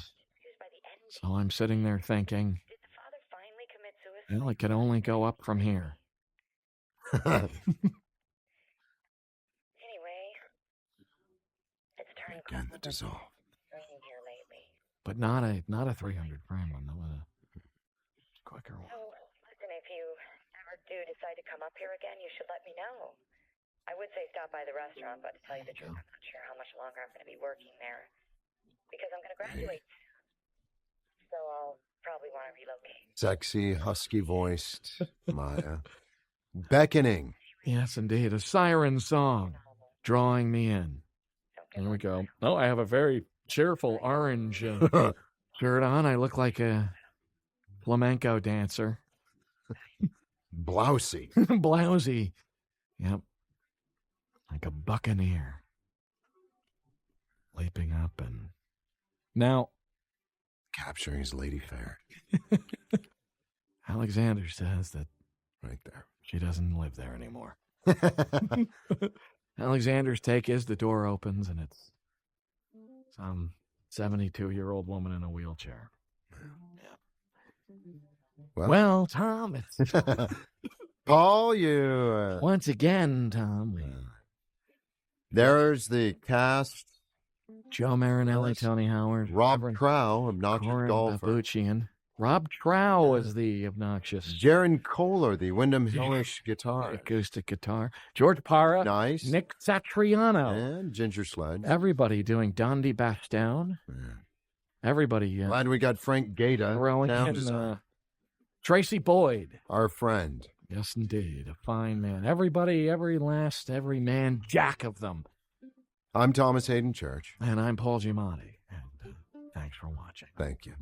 so I'm sitting there thinking, well, it could only go up from here. anyway, it's turning Again, the dissolve. raining here lately. But not a 300 frame one. That was a quicker one. So, listen, if you ever do decide to come up here again, you should let me know. I would say stop by the restaurant, but to tell you the truth, I'm not sure how much longer I'm going to be working there because I'm going to graduate. So I'll probably want to relocate. Sexy, husky-voiced Maya. Beckoning. Yes, indeed. A siren song drawing me in. Here we go. Oh, I have a very cheerful orange shirt on. I look like a flamenco dancer. Blousy. Blousy. Yep. Like a buccaneer. Leaping up and... Now... Capturing his lady fair. Alexander says that... Right there. She doesn't live there anymore. Alexander's take is the door opens and it's some 72-year-old woman in a wheelchair. Yeah. Well, Tom, it's... Paul, you... Once again, Tom, There's the cast. Joe Marinelli, Tony Howard. Rob Trow, obnoxious golfer. Babuchian. Rob Trow was the obnoxious. Jaron Kohler, the Wyndham Hillish guitar. Acoustic guitar. George Parra. Nice. Nick Satriano. And Ginger Sledge. Everybody doing Dondi Bastown. Yeah. Everybody. Glad we got Frank Gaeta. Tracy Boyd. Our friend. Yes, indeed. A fine man. Everybody, every man, jack of them. I'm Thomas Haden Church. And I'm Paul Giamatti. And thanks for watching. Thank you.